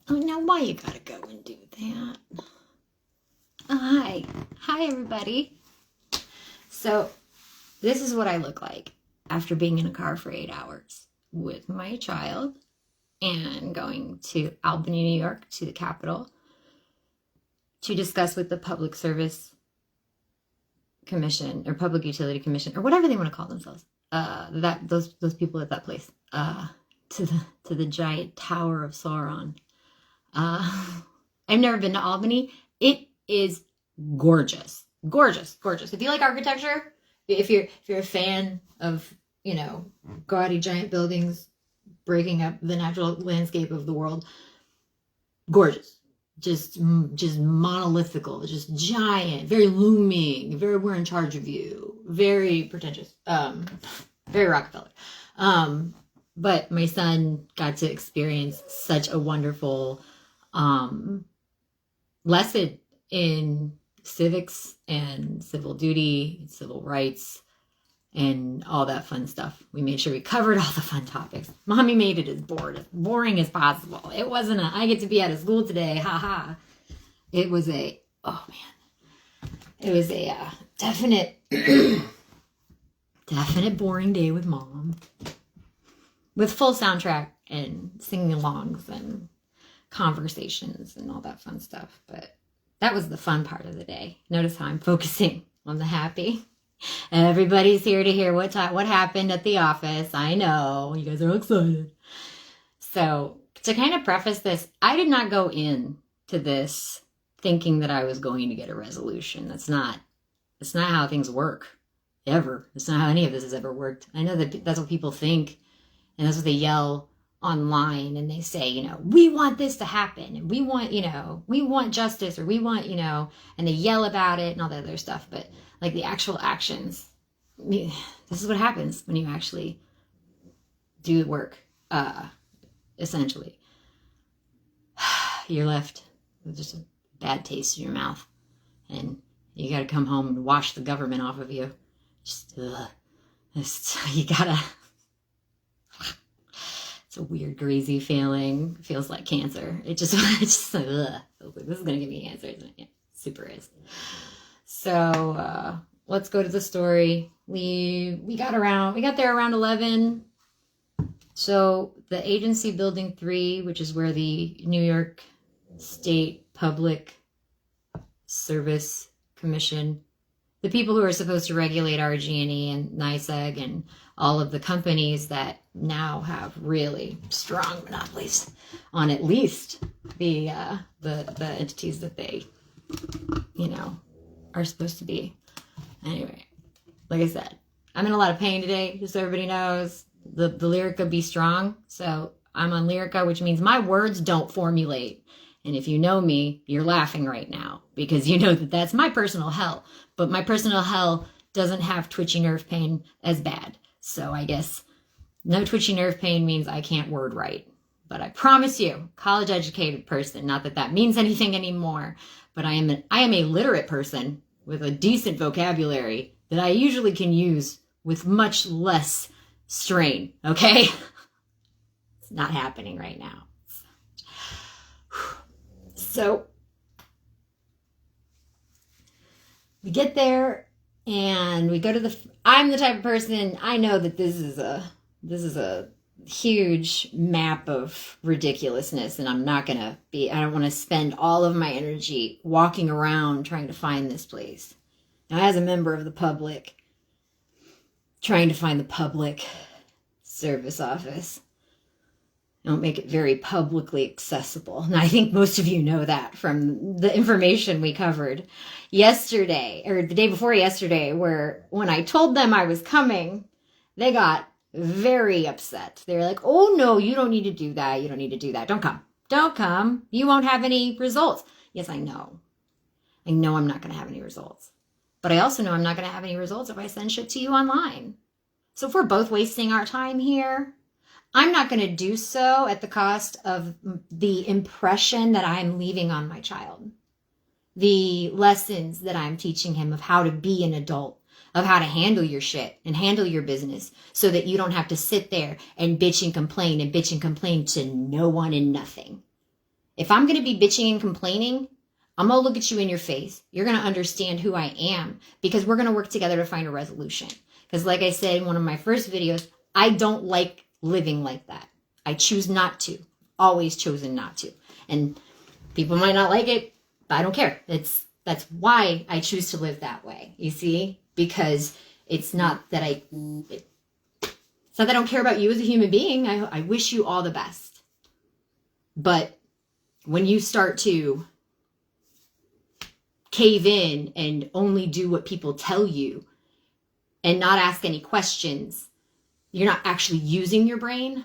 Oh, now why you gotta go and do that? Oh, hi. Hi, everybody. So, this is what I look like after being in a car for 8 hours with my child and going to Albany, New York, to the Capitol to discuss with the Public Service Commission or Public Utility Commission or whatever they want to call themselves. Those people at that place. To the giant Tower of Sauron. I've never been to Albany. It is gorgeous. Gorgeous. If you like architecture, if you're a fan of, gaudy giant buildings breaking up the natural landscape of the world, gorgeous. Just monolithical, just giant, very looming, very we're in charge of you, very pretentious, very Rockefeller. But my son got to experience such a wonderful lesson in civics and civil duty, and civil rights, and all that fun stuff. We made sure we covered all the fun topics. Mommy made it as boring as possible. It wasn't I get to be out of school today, haha. It was it was a definite, definite boring day with Mom. With full soundtrack and singing alongs and conversations and all that fun stuff. But that was the fun part of the day. Notice how I'm focusing on the happy. Everybody's here to hear what happened at the office. I know. You guys are all excited. So to kind of preface this, I did not go into this thinking that I was going to get a resolution. That's not how things work. Ever. That's not how any of this has ever worked. I know that that's what people think. And that's what they yell online, and they say, we want this to happen, and we want justice, or we want, and they yell about it and all that other stuff. But like the actual actions, this is what happens when you actually do the work, essentially. You're left with just a bad taste in your mouth, and you got to come home and wash the government off of you. You gotta... It's a weird, greasy feeling. Feels like cancer. It just like, ugh. This is going to give me cancer, isn't it? Yeah, super is. So, let's go to the story. We got there around 11. So the agency building 3, which is where the New York State Public Service Commission, the people who are supposed to regulate RG&E and NYSEG and all of the companies that now have really strong monopolies on at least the entities that they, are supposed to be. Anyway, like I said, I'm in a lot of pain today, just so everybody knows. The Lyrica Be Strong. So I'm on Lyrica, which means my words don't formulate. And if you know me, you're laughing right now because you know that that's my personal hell. But my personal hell doesn't have twitchy nerve pain as bad. So I guess no twitchy nerve pain means I can't word right. But I promise you, college educated person, not that means anything anymore, but I am a literate person with a decent vocabulary that I usually can use with much less strain, okay? It's not happening right now. So we get there and we go to I'm the type of person, I know that this is a huge map of ridiculousness, and I don't want to spend all of my energy walking around trying to find this place. Now, as a member of the public, trying to find the public service office, don't make it very publicly accessible. And I think most of you know that from the information we covered yesterday, or the day before yesterday, where when I told them I was coming, they got very upset. They were like, oh no, you don't need to do that. You don't need to do that. Don't come. You won't have any results. Yes, I know. I know I'm not going to have any results. But I also know I'm not going to have any results if I send shit to you online. So if we're both wasting our time here, I'm not going to do so at the cost of the impression that I'm leaving on my child. The lessons that I'm teaching him of how to be an adult, of how to handle your shit and handle your business so that you don't have to sit there and bitch and complain to no one and nothing. If I'm going to be bitching and complaining, I'm going to look at you in your face. You're going to understand who I am because we're going to work together to find a resolution. Because like I said in one of my first videos, I don't like living like that. I choose not to. Always chosen not to. And people might not like it, but I don't care. That's why I choose to live that way. You see? Because it's not that I don't care about you as a human being. I wish you all the best. But when you start to cave in and only do what people tell you and not ask any questions, you're not actually using your brain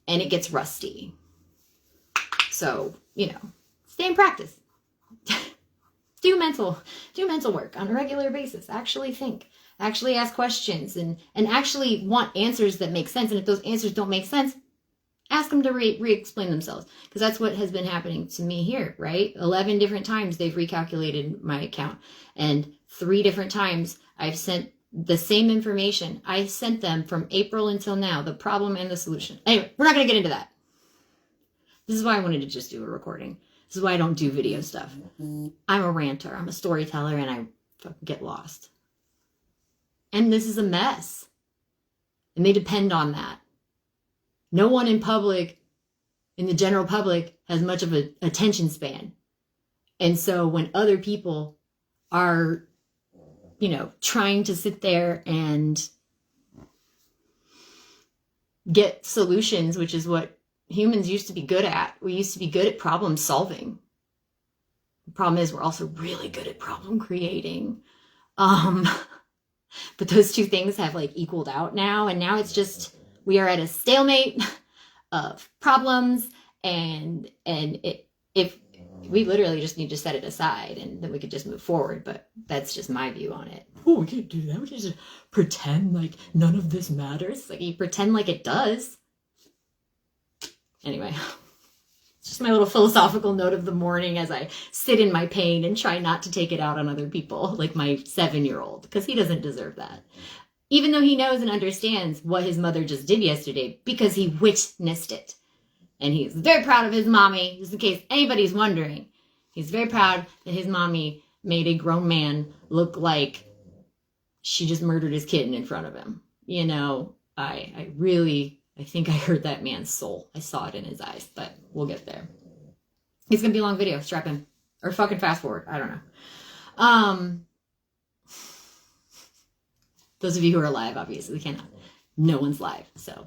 and it gets rusty. So, stay in practice. do mental work on a regular basis. Actually think, actually ask questions and actually want answers that make sense. And if those answers don't make sense, ask them to re-explain themselves, because that's what has been happening to me here, right? 11 different times they've recalculated my account, and 3 different times I've sent the same information. I sent them from April until now, the problem and the solution. Anyway, we're not going to get into that. This is why I wanted to just do a recording. This is why I don't do video stuff. I'm a ranter. I'm a storyteller, and I fucking get lost. And this is a mess. And they depend on that. No one in the general public, has much of an attention span. And so when other people are, trying to sit there and get solutions, which is what humans used to be good at. We used to be good at problem solving. The problem is we're also really good at problem creating. But those two things have equaled out now. And now it's just, we are at a stalemate of problems, and if we literally just need to set it aside, and then we could just move forward. But that's just my view on it. Oh, we can't do that. We can just pretend like none of this matters. You pretend like it does. Anyway, it's just my little philosophical note of the morning as I sit in my pain and try not to take it out on other people, like my 7-year-old, because he doesn't deserve that. Even though he knows and understands what his mother just did yesterday, because he witnessed it. And he's very proud of his mommy, just in case anybody's wondering. He's very proud that his mommy made a grown man look like she just murdered his kitten in front of him. I think I heard that man's soul. I saw it in his eyes, but we'll get there. It's going to be a long video. Strap in. Or fucking fast forward. I don't know. Those of you who are live, obviously, cannot. No one's live, so.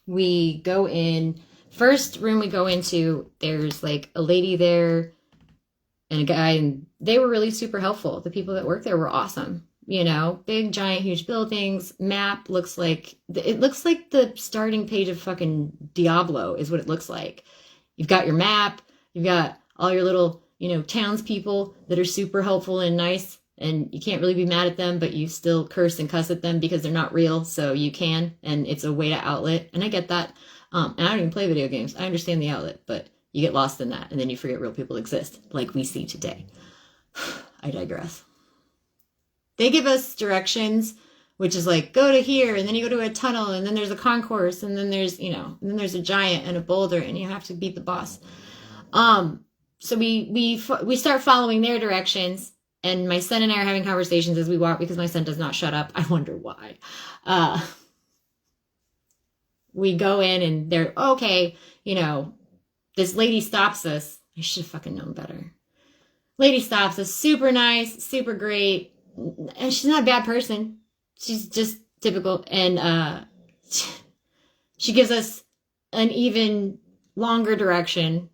We go in. First room we go into, there's a lady there and a guy, and they were really super helpful. The people that work there were awesome. Big, giant, huge buildings. Map looks like the starting page of fucking Diablo is what it looks like. You've got your map. You've got all your little, townspeople that are super helpful and nice. And you can't really be mad at them, but you still curse and cuss at them because they're not real. So you can, and it's a way to outlet. And I get that. And I don't even play video games. I understand the outlet, but you get lost in that. And then you forget real people exist, like we see today. I digress. They give us directions, which is go to here, and then you go to a tunnel, and then there's a concourse, and then there's, and then there's a giant and a boulder, and you have to beat the boss. So we start following their directions. And my son and I are having conversations as we walk because my son does not shut up. I wonder why. We go in and they're, okay, this lady stops us. I should have fucking known better. Lady stops us. Super nice, super great. And she's not a bad person. She's just typical. And she gives us an even longer direction.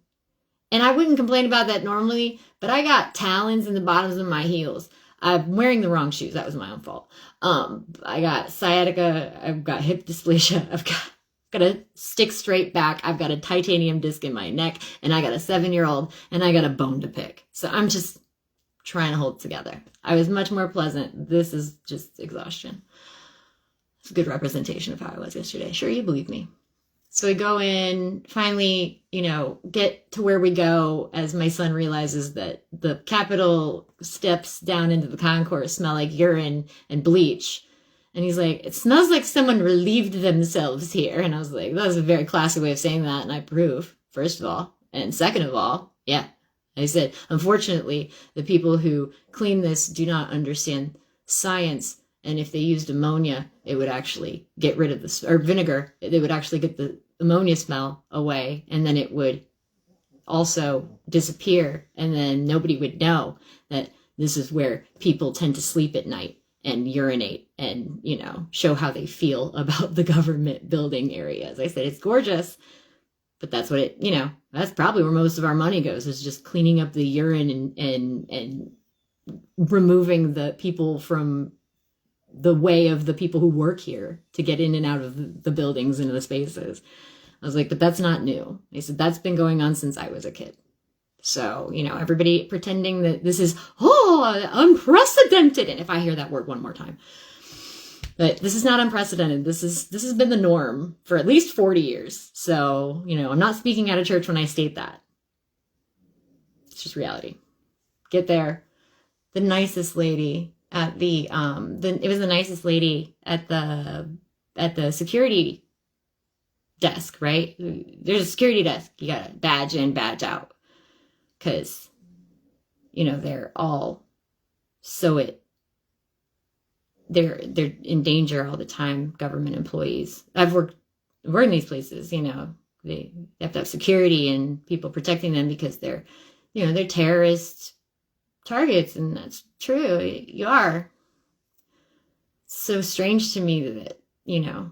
And I wouldn't complain about that normally, but I got talons in the bottoms of my heels. I'm wearing the wrong shoes. That was my own fault. I got sciatica. I've got hip dysplasia. I've got a stick straight back. I've got a titanium disc in my neck, and I got a 7-year-old, and I got a bone to pick. So I'm just trying to hold it together. I was much more pleasant. This is just exhaustion. It's a good representation of how I was yesterday. Sure, you believe me. So we go in, finally, get to where we go as my son realizes that the Capitol steps down into the concourse smell like urine and bleach. And he's like, it smells like someone relieved themselves here. And I was like, that was a very classy way of saying that. And I approve, first of all. And second of all, yeah. I said, unfortunately, the people who clean this do not understand science. And if they used ammonia, it would actually get rid of this, or vinegar, they would actually get the ammonia smell away. And then it would also disappear. And then nobody would know that this is where people tend to sleep at night and urinate and, you know, show how they feel about the government building areas. I said, it's gorgeous, but that's what it, you know, that's probably where most of our money goes, is just cleaning up the urine and removing the people from the way of the people who work here to get in and out of the buildings and the spaces. I was like, but that's not new. They said, that's been going on since I was a kid. So, you know, everybody pretending that this is, unprecedented. And if I hear that word one more time, but this is not unprecedented. This has been the norm for at least 40 years. So, you know, I'm not speaking out of church when I state that. It's just reality. Get there. The nicest lady at it was the nicest lady at the security desk, right? There's a security desk. You got to badge in, badge out. Because, you know, they're all they're in danger all the time, government employees. I've worked in these places, you know, they have to have security and people protecting them because they're, you know, they're terrorist targets, and that's true. You are. It's so strange to me that, you know,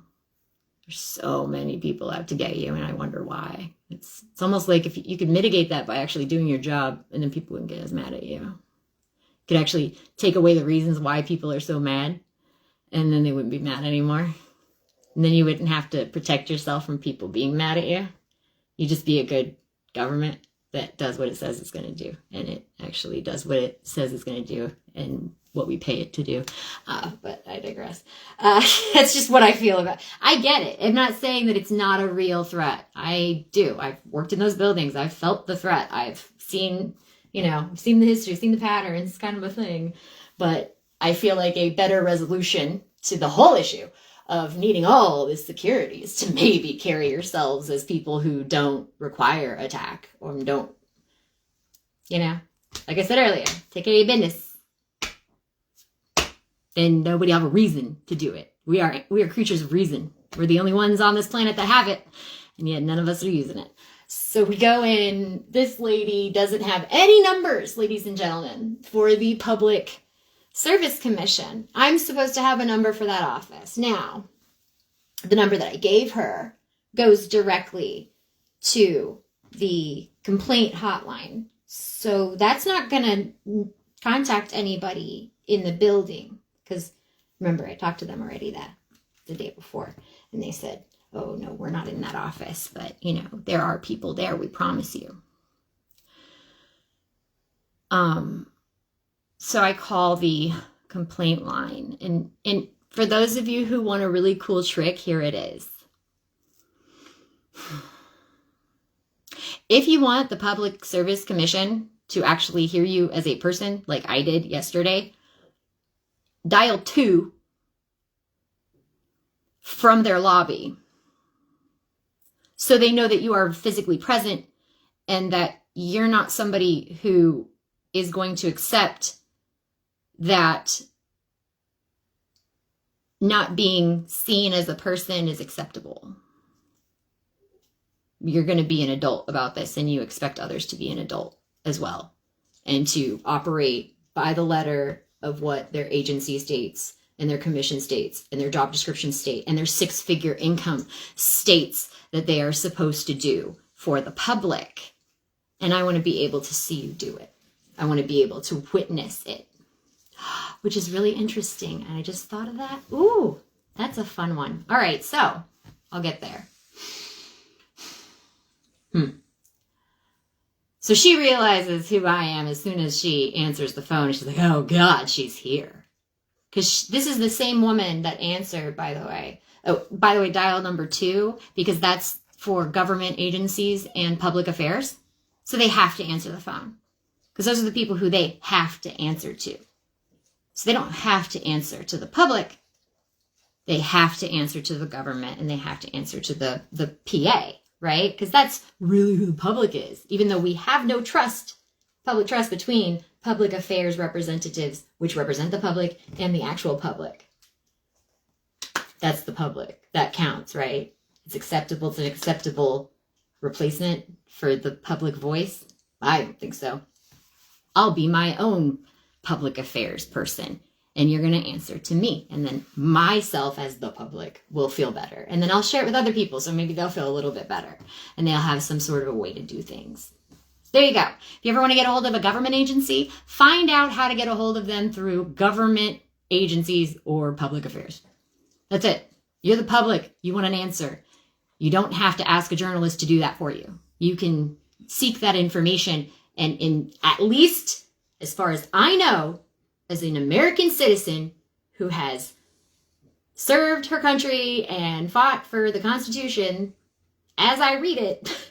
there's so many people out to get you, and I wonder why. It's almost like if you could mitigate that by actually doing your job, and then people wouldn't get as mad at you. You could actually take away the reasons why people are so mad, and then they wouldn't be mad anymore. And then you wouldn't have to protect yourself from people being mad at you. You just be a good government that does what it says it's going to do, and it actually does what it says it's going to do, and what we pay it to do. But I digress. That's just what I feel about it. I get it. I'm not saying that it's not a real threat. I do. I've worked in those buildings. I've felt the threat. I've seen, you know, seen the history, seen the patterns, kind of a thing. But I feel like a better resolution to the whole issue of needing all this security is to maybe carry yourselves as people who don't require attack or don't, you know, like I said earlier, take care of your business. Then nobody have a reason to do it. We are creatures of reason. We're the only ones on this planet that have it, and yet none of us are using it. So we go in. This lady doesn't have any numbers, ladies and gentlemen, for the Public Service Commission. I'm supposed to have a number for that office. Now, the number that I gave her goes directly to the complaint hotline. So that's not going to contact anybody in the building. Because remember, I talked to them already the day before, and they said, oh, no, we're not in that office, but, you know, there are people there, we promise you. So I call the complaint line, and for those of you who want a really cool trick, here it is. If you want the Public Service Commission to actually hear you as a person, like I did yesterday, dial 2 from their lobby so they know that you are physically present and that you're not somebody who is going to accept that not being seen as a person is acceptable. You're going to be an adult about this, and you expect others to be an adult as well and to operate by the letter of what their agency states and their commission states and their job description state and their 6-figure income states that they are supposed to do for the public. And I want to be able to see you do it. I want to be able to witness it, which is really interesting. And I just thought of that. Ooh, that's a fun one. All right, so I'll get there. So she realizes who I am as soon as she answers the phone. She's like, oh, God, she's here. Because this is the same woman that answered, by the way. Oh, by the way, dial number 2, because that's for government agencies and public affairs. So they have to answer the phone. Because those are the people who they have to answer to. So they don't have to answer to the public. they have to answer to the government and they have to answer to the PA, right? Because that's really who the public is. Even though we have no public trust between public affairs representatives, which represent the public, and the actual public. That's the public. That counts, right? It's acceptable. It's an acceptable replacement for the public voice. I don't think so. I'll be my own public affairs person, and you're going to answer to me. And then myself as the public will feel better. And then I'll share it with other people, so maybe they'll feel a little bit better. And they'll have some sort of a way to do things. There you go. If you ever want to get a hold of a government agency, find out how to get a hold of them through government agencies or public affairs. That's it. You're the public. You want an answer. You don't have to ask a journalist to do that for you. You can seek that information. And in at least, as far as I know, as an American citizen who has served her country and fought for the Constitution, as I read it,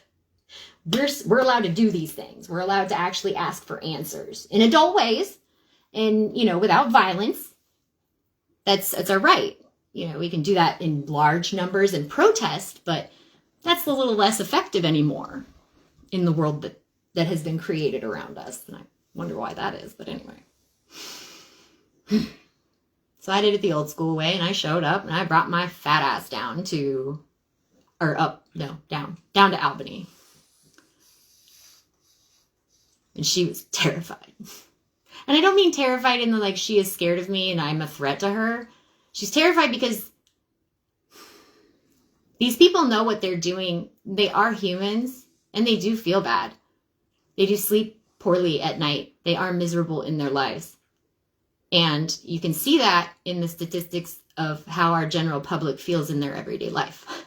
we're allowed to do these things. We're allowed to actually ask for answers in adult ways and, without violence. That's our right. We can do that in large numbers and protest, but that's a little less effective anymore in the world that has been created around us. And I wonder why that is, but anyway. So I did it the old school way, and I showed up and I brought my fat ass down to Albany. And she was terrified. And I don't mean terrified in the she is scared of me and I'm a threat to her. She's terrified because these people know what they're doing. They are humans and they do feel bad. They do sleep poorly at night. They are miserable in their lives. And you can see that in the statistics of how our general public feels in their everyday life.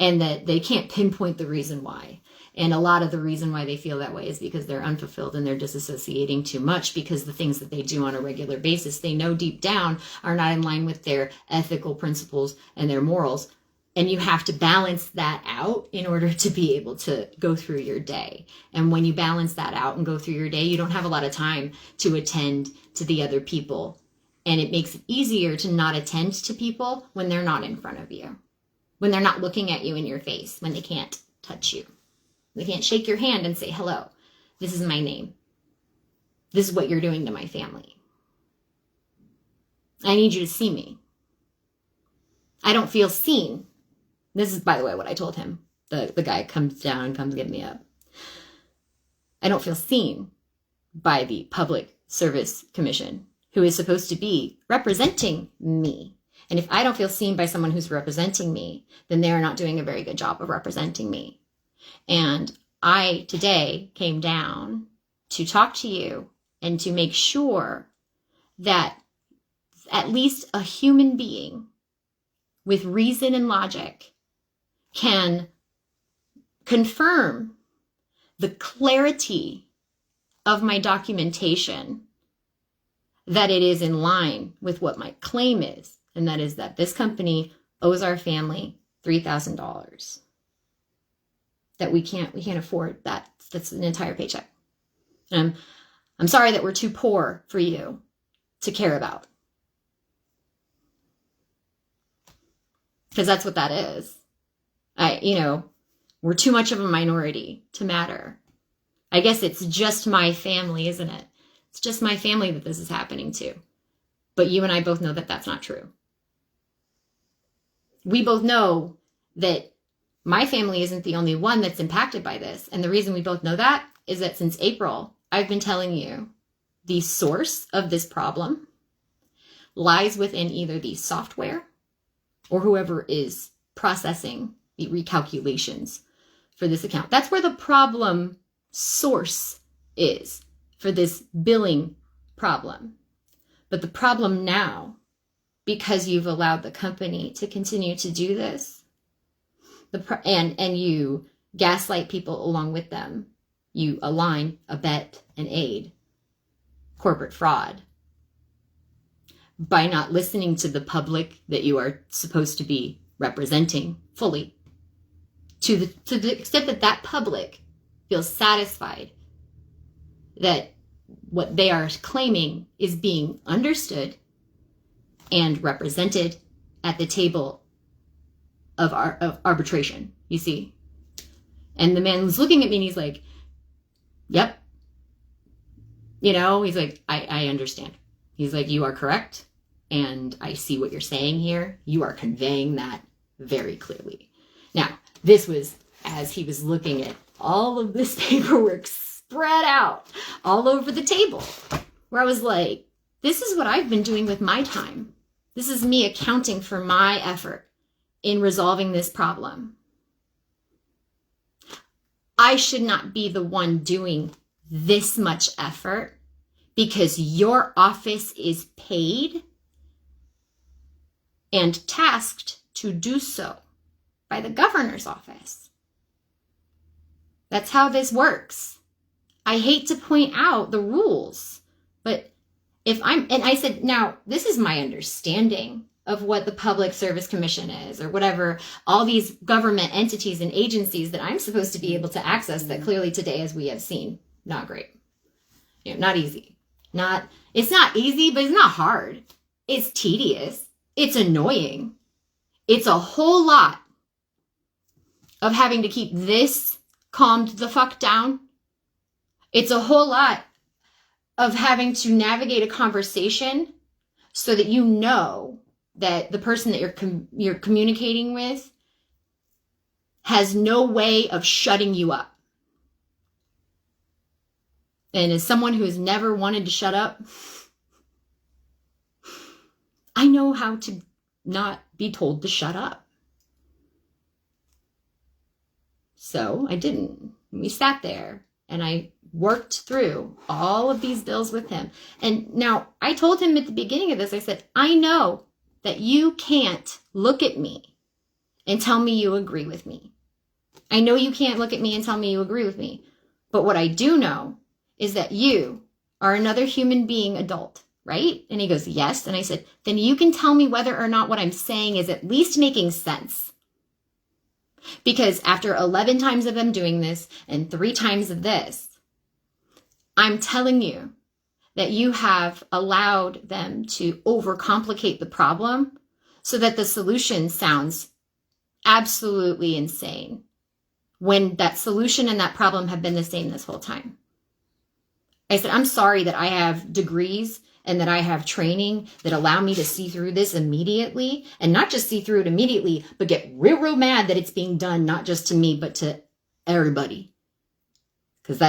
And that they can't pinpoint the reason why. And a lot of the reason why they feel that way is because they're unfulfilled and they're disassociating too much, because the things that they do on a regular basis, they know deep down are not in line with their ethical principles and their morals. And you have to balance that out in order to be able to go through your day. And when you balance that out and go through your day, you don't have a lot of time to attend to the other people. And it makes it easier to not attend to people when they're not in front of you, when they're not looking at you in your face, when they can't touch you. They can't shake your hand and say, hello, this is my name. This is what you're doing to my family. I need you to see me. I don't feel seen. This is, by the way, what I told him. The guy comes down and comes get me up. I don't feel seen by the Public Service Commission, who is supposed to be representing me. And if I don't feel seen by someone who's representing me, then they're not doing a very good job of representing me. And I today came down to talk to you and to make sure that at least a human being with reason and logic can confirm the clarity of my documentation, that it is in line with what my claim is. And that is that this company owes our family $3,000. That we can't afford that. That's an entire paycheck. And I'm sorry that we're too poor for you to care about. Because that's what that is. We're too much of a minority to matter. I guess it's just my family, isn't it? It's just my family that this is happening to. But you and I both know that that's not true. We both know that my family isn't the only one that's impacted by this. And the reason we both know that is that since April, I've been telling you the source of this problem lies within either the software or whoever is processing the recalculations for this account. That's where the problem source is for this billing problem. But the problem now, because you've allowed the company to continue to do this, and you gaslight people along with them, you align, abet, and aid corporate fraud by not listening to the public that you are supposed to be representing fully, to the extent that that public feels satisfied that what they are claiming is being understood and represented at the table of arbitration, you see. And the man was looking at me and he's like, yep. You know, he's like, I understand. He's like, you are correct. And I see what you're saying here. You are conveying that very clearly. Now, this was as he was looking at all of this paperwork spread out all over the table, where I was like, this is what I've been doing with my time. This is me accounting for my effort in resolving this problem. I should not be the one doing this much effort because your office is paid and tasked to do so by the governor's office. That's how this works. I hate to point out the rules, but and I said, now, this is my understanding of what the Public Service Commission is, or whatever, all these government entities and agencies that I'm supposed to be able to access that clearly today, as we have seen, not great. You know, not easy. It's not easy, but it's not hard. It's tedious. It's annoying. It's a whole lot of having to keep this calmed the fuck down. It's a whole lot of having to navigate a conversation so that you know that the person that you're communicating with has no way of shutting you up. And as someone who has never wanted to shut up, I know how to not be told to shut up. So I didn't. We sat there and I worked through all of these bills with him. And now I told him at the beginning of this, I said, I know that you can't look at me and tell me you agree with me. I know you can't look at me and tell me you agree with me. But what I do know is that you are another human being adult, right? And he goes, yes. And I said, then you can tell me whether or not what I'm saying is at least making sense. Because after 11 times of them doing this and 3 times of this, I'm telling you that you have allowed them to overcomplicate the problem so that the solution sounds absolutely insane when that solution and that problem have been the same this whole time. I said, I'm sorry that I have degrees and that I have training that allow me to see through this immediately, and not just see through it immediately, but get real mad that it's being done, not just to me, but to everybody. Because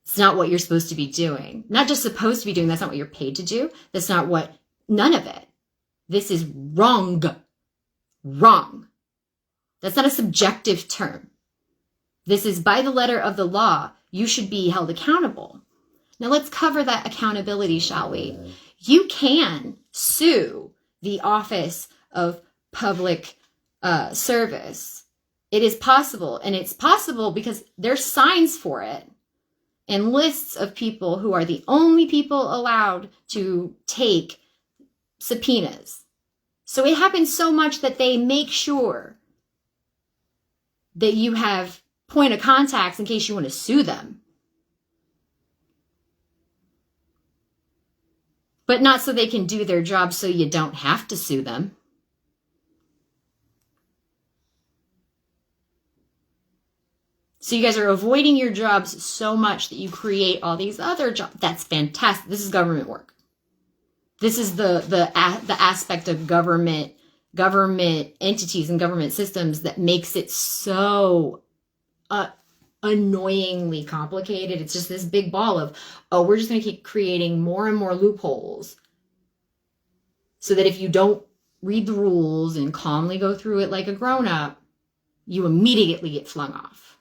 it's not what you're supposed to be doing. Not just supposed to be doing, that's not what you're paid to do. That's not what, none of it. This is wrong. Wrong. That's not a subjective term. This is by the letter of the law. You should be held accountable. Now let's cover that accountability, shall we? You can sue the Office of Public Service. It is possible, and it's possible because there's signs for it and lists of people who are the only people allowed to take subpoenas. So it happens so much that they make sure that you have point of contacts in case you want to sue them. But not so they can do their job so you don't have to sue them. So you guys are avoiding your jobs so much that you create all these other jobs. That's fantastic. This is government work. This is the aspect of government entities and government systems that makes it so annoyingly complicated. It's just this big ball of, we're just going to keep creating more and more loopholes so that if you don't read the rules and calmly go through it like a grown-up, you immediately get flung off.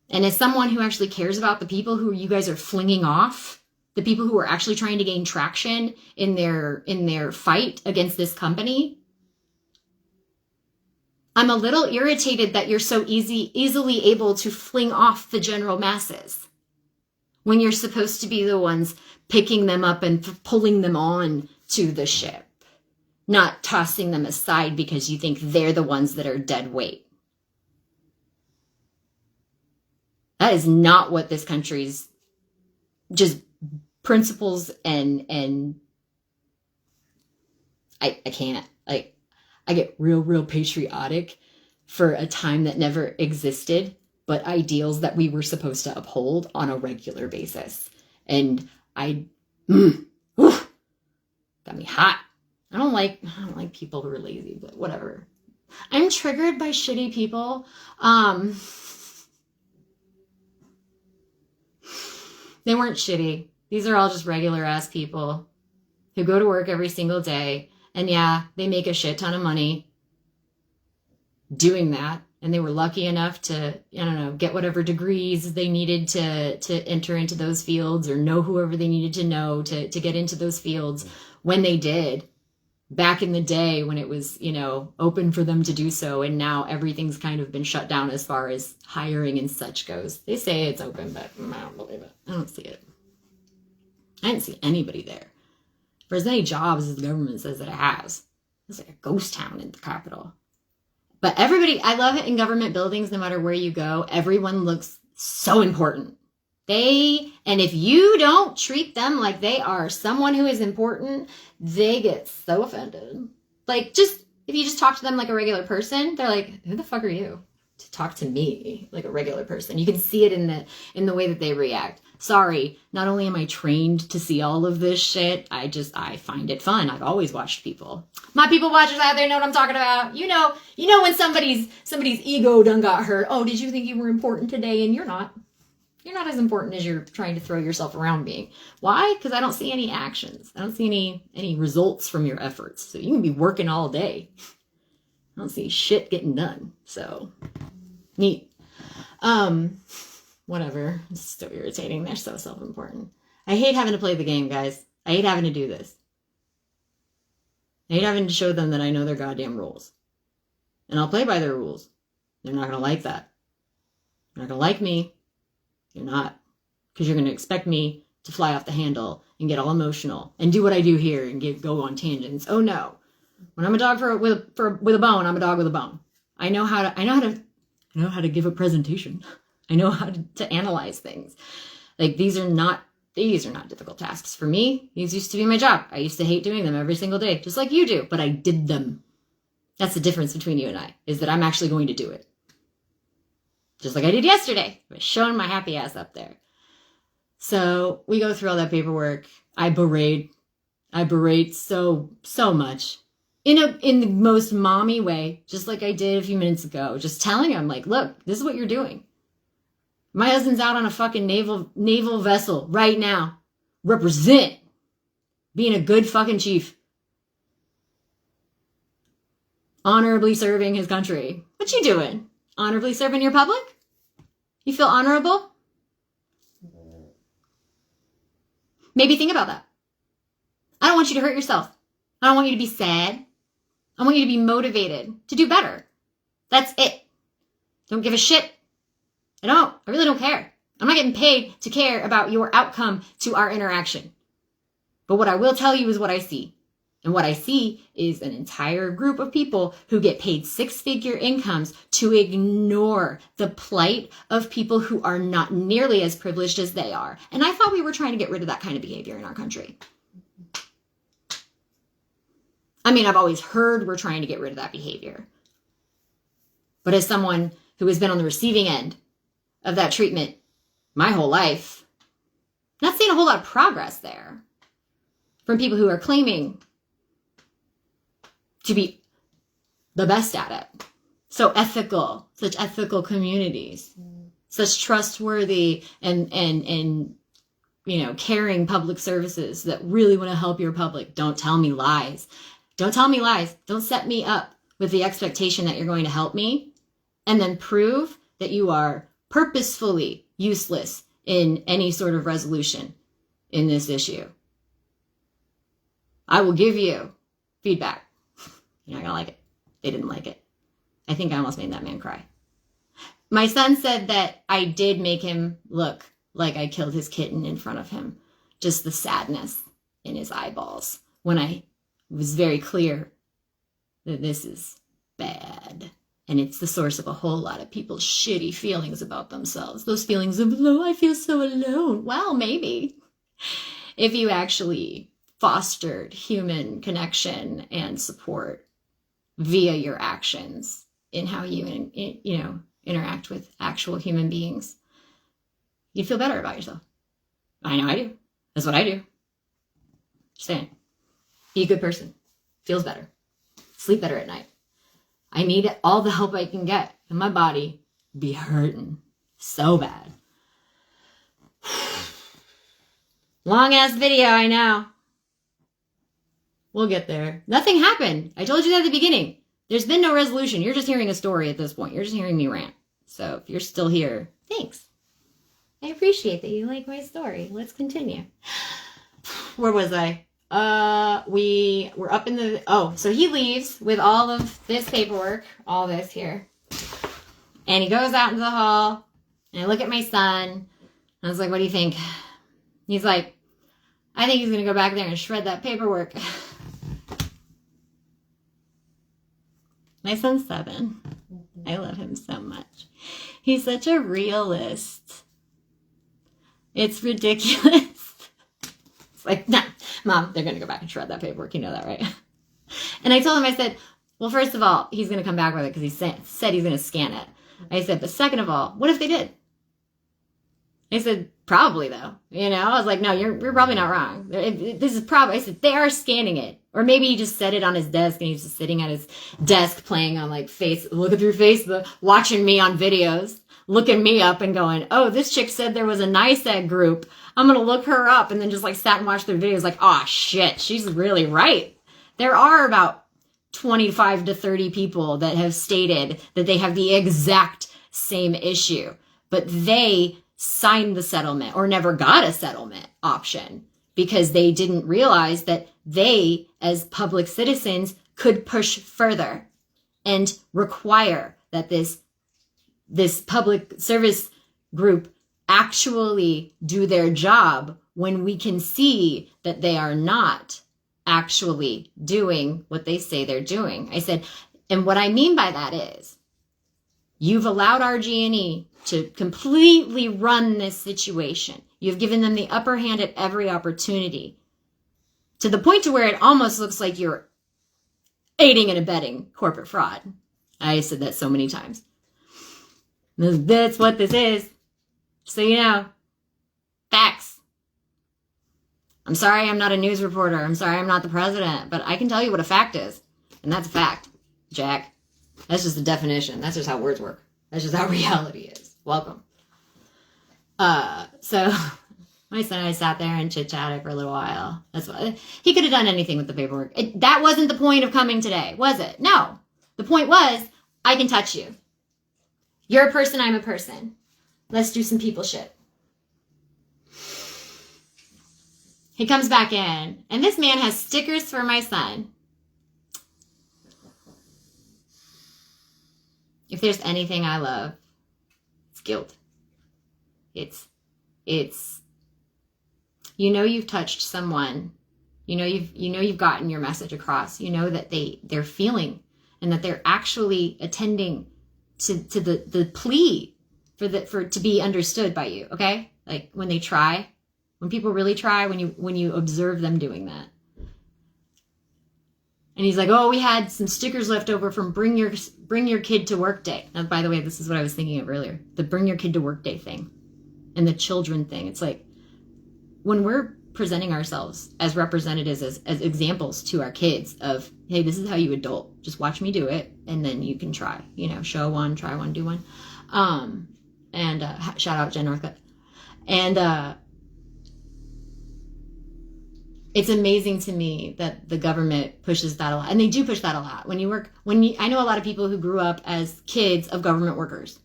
And as someone who actually cares about the people who you guys are flinging off, the people who are actually trying to gain traction in their fight against this company, I'm a little irritated that you're so easily able to fling off the general masses when you're supposed to be the ones picking them up and pulling them on to the ship, not tossing them aside because you think they're the ones that are dead weight. That is not what this country's just principles and I can't. Like, I get real patriotic for a time that never existed, but ideals that we were supposed to uphold on a regular basis. And got me hot. I don't like people who are lazy, but whatever. I'm triggered by shitty people. They weren't shitty. These are all just regular ass people who go to work every single day. And yeah, they make a shit ton of money doing that. And they were lucky enough to, I don't know, get whatever degrees they needed to enter into those fields, or know whoever they needed to know to get into those fields when they did. Back in the day when it was, open for them to do so. And now everything's kind of been shut down as far as hiring and such goes. They say it's open, but I don't believe it. I don't see it. I didn't see anybody there for as many jobs as the government says that it has. It's like a ghost town in the capital. But everybody, I love it in government buildings, no matter where you go, everyone looks so important. And if you don't treat them like they are someone who is important, they get so offended. Like, if you just talk to them like a regular person, they're like, who the fuck are you to talk to me like a regular person? You can see it in the way that they react. Sorry, not only am I trained to see all of this shit, I find it fun. I've always watched people. My people watchers out there know what I'm talking about. You know when somebody's ego done got hurt. Oh, did you think you were important today? And you're not. You're not as important as you're trying to throw yourself around being. Why? Because I don't see any actions. I don't see any results from your efforts. So you can be working all day. I don't see shit getting done. So neat. Whatever. It's so irritating. They're so self-important. I hate having to play the game, guys. I hate having to do this. I hate having to show them that I know their goddamn rules. And I'll play by their rules. They're not going to like that. They're not going to like me. You're not. Because you're going to expect me to fly off the handle and get all emotional and do what I do here and go on tangents. Oh no. When I'm a dog with a bone, I'm a dog with a bone. I know how to give a presentation. I know how to analyze things. Like, these are not difficult tasks for me. These used to be my job. I used to hate doing them every single day, just like you do, but I did them. That's the difference between you and I, is that I'm actually going to do it. Just like I did yesterday. I was showing my happy ass up there. So we go through all that paperwork. I berate so much. In the most mommy way, just like I did a few minutes ago. Just telling him, like, look, this is what you're doing. My husband's out on a fucking naval vessel right now. Represent being a good fucking chief. Honorably serving his country. What you doing? Honorably serving your public? You feel honorable? Maybe think about that. I don't want you to hurt yourself. I don't want you to be sad. I want you to be motivated to do better. That's it. Don't give a shit. I really don't care. I'm not getting paid to care about your outcome to our interaction. But what I will tell you is what I see. And what I see is an entire group of people who get paid six-figure incomes to ignore the plight of people who are not nearly as privileged as they are. And I thought we were trying to get rid of that kind of behavior in our country. I mean, I've always heard we're trying to get rid of that behavior. But as someone who has been on the receiving end of that treatment my whole life, not seeing a whole lot of progress there from people who are claiming to be the best at it. So ethical, such ethical communities, such trustworthy and caring public services that really want to help your public. Don't tell me lies. Don't tell me lies. Don't set me up with the expectation that you're going to help me and then prove that you are purposefully useless in any sort of resolution in this issue. I will give you feedback. You're not going to like it. They didn't like it. I think I almost made that man cry. My son said that I did make him look like I killed his kitten in front of him. Just the sadness in his eyeballs when I was very clear that this is bad. And it's the source of a whole lot of people's shitty feelings about themselves. Those feelings of, oh, I feel so alone. Well, maybe. if you actually fostered human connection and support via your actions in how you, interact with actual human beings, you'd feel better about yourself. I know I do. That's what I do. Just saying. Be a good person. Feels better. Sleep better at night. I need all the help I can get, and my body be hurting so bad. Long ass video, I know. We'll get there. Nothing happened. I told you that at the beginning. There's been no resolution. You're just hearing a story at this point. You're just hearing me rant. So if you're still here, thanks. I appreciate that you like my story. Let's continue. Where was I? We were up in the... Oh, so he leaves with all of this paperwork, all this here. And he goes out into the hall, and I look at my son, and I was like, what do you think? He's like, I think he's going to go back there and shred that paperwork. My son's 7. I love him so much. He's such a realist. It's ridiculous. It's like, nah, Mom, they're going to go back and shred that paperwork. You know that, right? And I told him, I said, well, first of all, he's going to come back with it because he said he's going to scan it. I said, but second of all, what if they did? I said, probably, though. I was like, no, you're probably not wrong. This is probably, I said, they are scanning it. Or maybe he just set it on his desk and he's just sitting at his desk playing on looking through Facebook, watching me on videos, looking me up and going, oh, this chick said there was a NICEAG group. I'm going to look her up, and then just sat and watched their videos like, oh shit, she's really right. There are about 25 to 30 people that have stated that they have the exact same issue, but they signed the settlement or never got a settlement option because they didn't realize that they, as public citizens, could push further and require that this public service group actually do their job when we can see that they are not actually doing what they say they're doing. I said, and what I mean by that is you've allowed RG&E to completely run this situation. You've given them the upper hand at every opportunity to the point to where it almost looks like you're aiding and abetting corporate fraud. I said that so many times. That's what this is. So you know, facts. I'm sorry I'm not a news reporter. I'm sorry I'm not the president, but I can tell you what a fact is. And that's a fact, Jack. That's just a definition. That's just how words work. That's just how reality is. Welcome. So my son and I sat there and chit-chatted for a little while. That's what he could have done anything with the paperwork. That wasn't the point of coming today, was it? No. The point was, I can touch you. You're a person, I'm a person. Let's do some people shit. He comes back in, and this man has stickers for my son. If there's anything I love, it's guilt. It's you've touched someone. You've gotten your message across. You know that they're feeling and that they're actually attending to the plea to be understood by you, okay? Like when people really try, when you observe them doing that. And he's like, oh, we had some stickers left over from bring your kid to work day. Now, by the way, this is what I was thinking of earlier, the bring your kid to work day thing and the children thing. It's like when we're presenting ourselves as representatives, as examples to our kids of, hey, this is how you adult. Just watch me do it, and then you can try. Show one, try one, do one. And shout out Jen Northcutt. And it's amazing to me that the government pushes that a lot. And they do push that a lot. I know a lot of people who grew up as kids of government workers.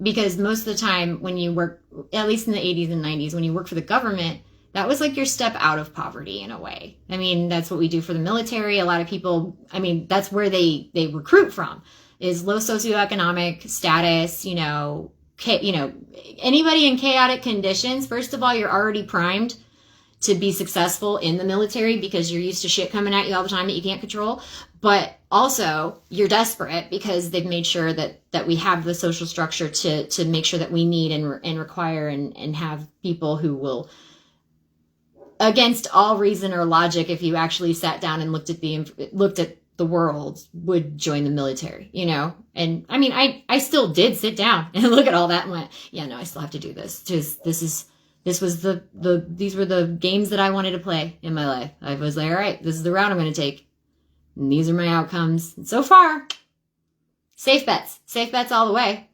Because most of the time when you work, at least in the 80s and 90s, when you work for the government, that was like your step out of poverty in a way. I mean, that's what we do for the military. A lot of people, that's where they recruit from, is low socioeconomic status, anybody in chaotic conditions. First of all, you're already primed to be successful in the military because you're used to shit coming at you all the time that you can't control. But also you're desperate because they've made sure that we have the social structure to make sure that we need and require and have people who will against all reason or logic, if you actually sat down and looked at the world, would join the military, you know? And I mean, I still did sit down and look at all that and went, yeah, no, I still have to do this. Just, these were the games that I wanted to play in my life. I was like, all right, this is the route I'm going to take. And these are my outcomes. And so far, safe bets all the way.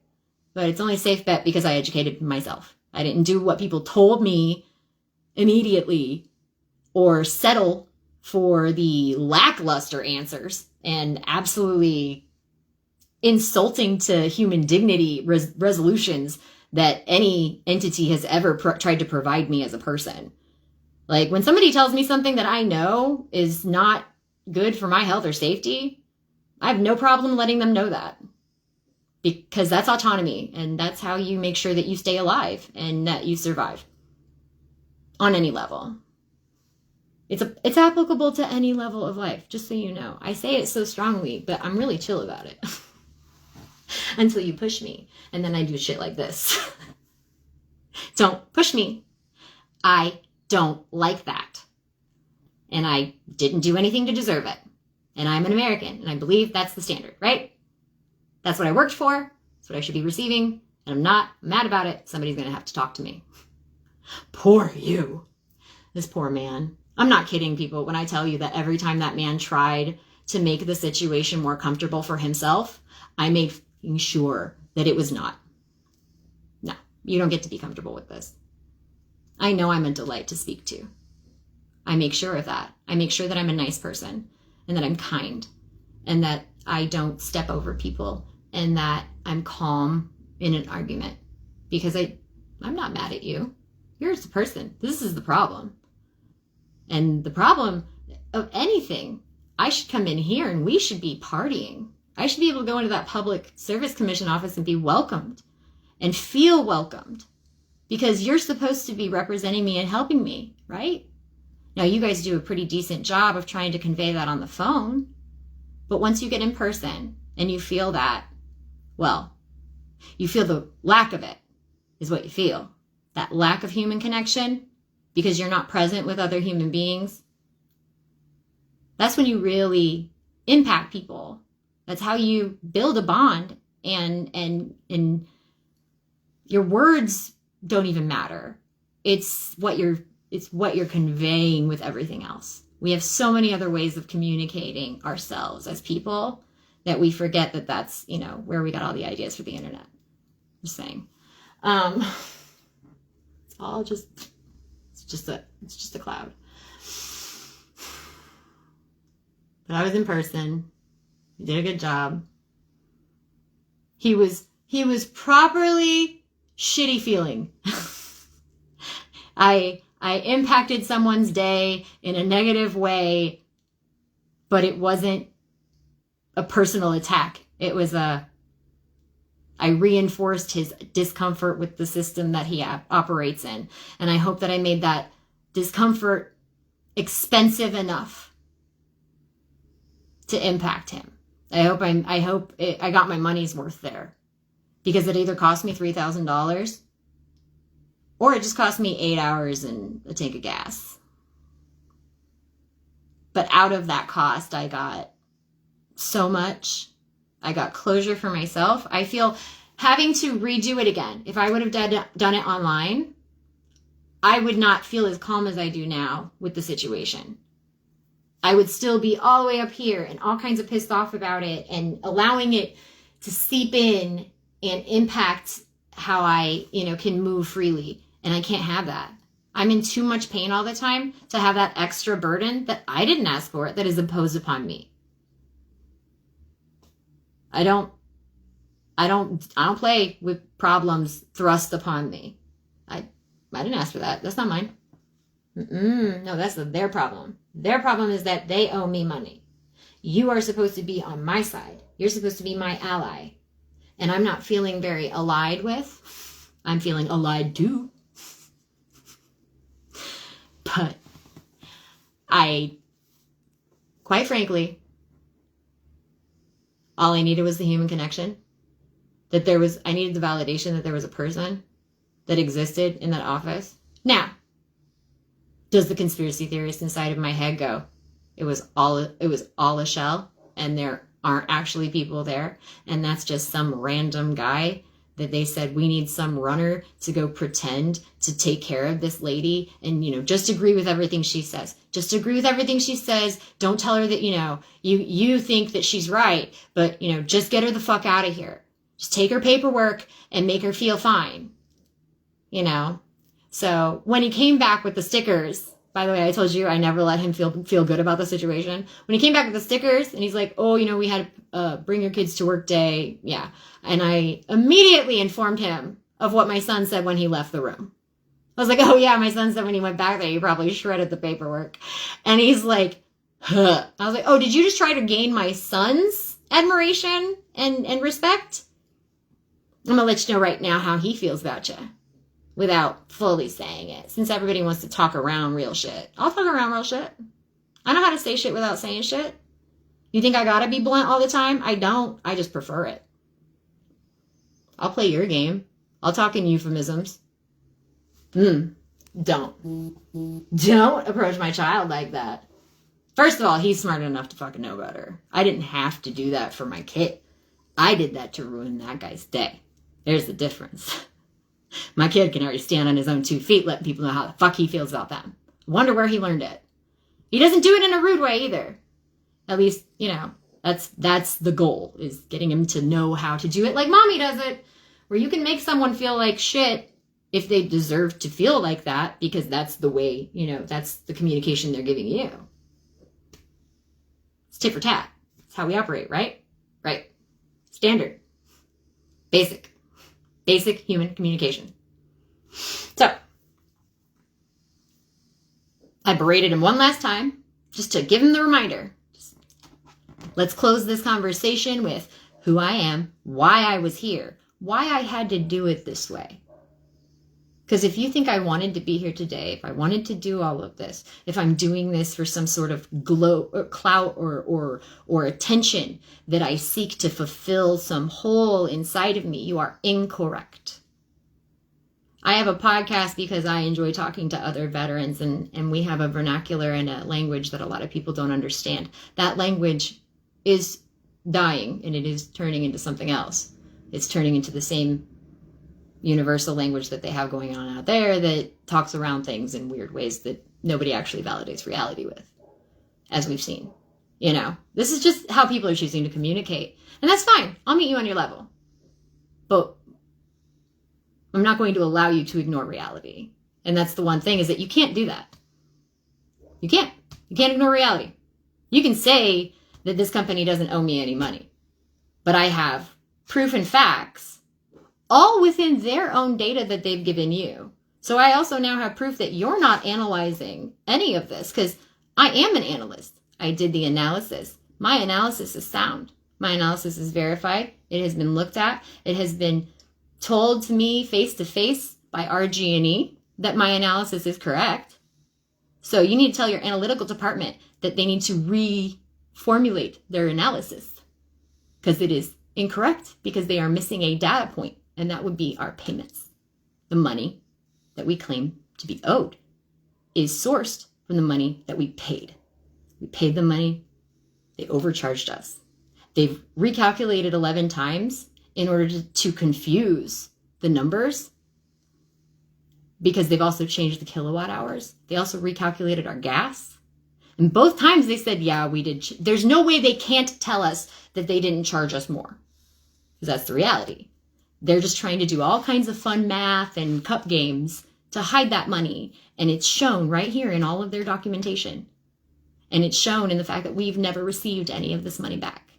But it's only a safe bet because I educated myself. I didn't do what people told me immediately or settle for the lackluster answers and absolutely insulting to human dignity resolutions that any entity has ever tried to provide me as a person. Like, when somebody tells me something that I know is not good for my health or safety, I have no problem letting them know that. Because that's autonomy, and that's how you make sure that you stay alive and that you survive on any level. It's applicable to any level of life, just so you know. I say it so strongly, but I'm really chill about it. Until you push me, and then I do shit like this. Don't push me. I don't like that. And I didn't do anything to deserve it. And I'm an American, and I believe that's the standard, right? That's what I worked for. That's what I should be receiving. And I'm not mad about it. Somebody's going to have to talk to me. Poor you. This poor man. I'm not kidding, people, when I tell you that every time that man tried to make the situation more comfortable for himself, I made sure that it was not. No, you don't get to be comfortable with this. I know I'm a delight to speak to. I make sure of that. I make sure that I'm a nice person and that I'm kind and that I don't step over people and that I'm calm in an argument because I'm not mad at you. You're just a person. This is the problem. And the problem of anything, I should come in here and we should be partying. I should be able to go into that public service commission office and be welcomed and feel welcomed because you're supposed to be representing me and helping me, right? Now, you guys do a pretty decent job of trying to convey that on the phone. But once you get in person and you feel that, well, you feel the lack of it is what you feel. That lack of human connection because you're not present with other human beings. That's when you really impact people. That's how you build a bond and your words don't even matter. It's what you're conveying with everything else. We have so many other ways of communicating ourselves as people that we forget that that's, you know, where we got all the ideas for the internet. Just saying. It's just a cloud. But I was in person. He did a good job. He was properly shitty feeling. I impacted someone's day in a negative way, but it wasn't a personal attack. It was I reinforced his discomfort with the system that he operates in. And I hope that I made that discomfort expensive enough to impact him. I hope I got my money's worth there because it either cost me $3,000 or it just cost me 8 hours and a tank of gas. But out of that cost, I got so much. I got closure for myself. I feel having to redo it again. If I would have done it online, I would not feel as calm as I do now with the situation. I would still be all the way up here and all kinds of pissed off about it and allowing it to seep in and impact how I, can move freely. And I can't have that. I'm in too much pain all the time to have that extra burden that I didn't ask for, that is imposed upon me. I don't play with problems thrust upon me. I didn't ask for that. That's not mine. No, that's their problem. Their problem is that they owe me money. You are supposed to be on my side. You're supposed to be my ally. And I'm not feeling very allied with. I'm feeling allied to. But quite frankly, all I needed was the human connection. I needed the validation that there was a person that existed in that office. Now, Does the conspiracy theorist inside of my head go, it was all a shell and there aren't actually people there, and that's just some random guy that they said, we need some runner to go pretend to take care of this lady and, just agree with everything she says. Just agree with everything she says. Don't tell her that, you think that she's right, but, just get her the fuck out of here. Just take her paperwork and make her feel fine. So when he came back with the stickers, by the way, I told you I never let him feel good about the situation. When he came back with the stickers and he's like, oh, we had a bring your kids to work day. Yeah. And I immediately informed him of what my son said when he left the room. I was like, oh yeah, my son said when he went back there, he probably shredded the paperwork. And he's like, huh. I was like, oh, did you just try to gain my son's admiration and respect? I'm going to let you know right now how he feels about you without fully saying it. Since everybody wants to talk around real shit. I'll talk around real shit. I know how to say shit without saying shit. You think I gotta be blunt all the time? I don't. I just prefer it. I'll play your game. I'll talk in euphemisms. Don't approach my child like that. First of all, he's smart enough to fucking know better. I didn't have to do that for my kid. I did that to ruin that guy's day. There's the difference. My kid can already stand on his own 2 feet, letting people know how the fuck he feels about them. Wonder where he learned it. He doesn't do it in a rude way either. At least, that's the goal, is getting him to know how to do it like mommy does it, where you can make someone feel like shit if they deserve to feel like that, because that's the way, that's the communication they're giving you. It's tit for tat. It's how we operate, right? Right. Standard. Basic human communication. So, I berated him one last time, just to give him the reminder. Let's close this conversation with who I am, why I was here, why I had to do it this way. Because if you think I wanted to be here today, if I wanted to do all of this, if I'm doing this for some sort of glow or clout or attention that I seek to fulfill some hole inside of me, you are incorrect. I have a podcast because I enjoy talking to other veterans, and we have a vernacular and a language that a lot of people don't understand. That language is dying, and it is turning into something else. It's turning into the same universal language that they have going on out there that talks around things in weird ways that nobody actually validates reality with, as we've seen. This is just how people are choosing to communicate. And that's fine. I'll meet you on your level. But I'm not going to allow you to ignore reality. And that's the one thing, is that you can't do that. You can't. You can't ignore reality. You can say that this company doesn't owe me any money, but I have proof and facts all within their own data that they've given you. So I also now have proof that you're not analyzing any of this, because I am an analyst. I did the analysis. My analysis is sound. My analysis is verified. It has been looked at. It has been told to me face to face by RG&E that my analysis is correct. So you need to tell your analytical department that they need to reformulate their analysis, because it is incorrect, because they are missing a data point. And that would be our payments. The money that we claim to be owed is sourced from the money that we paid. We paid the money. They overcharged us. They've recalculated 11 times in order to confuse the numbers, because they've also changed the kilowatt hours. They also recalculated our gas. And both times they said, yeah, we did. There's no way they can't tell us that they didn't charge us more, because that's the reality. They're just trying to do all kinds of fun math and cup games to hide that money. And it's shown right here in all of their documentation. And it's shown in the fact that we've never received any of this money back,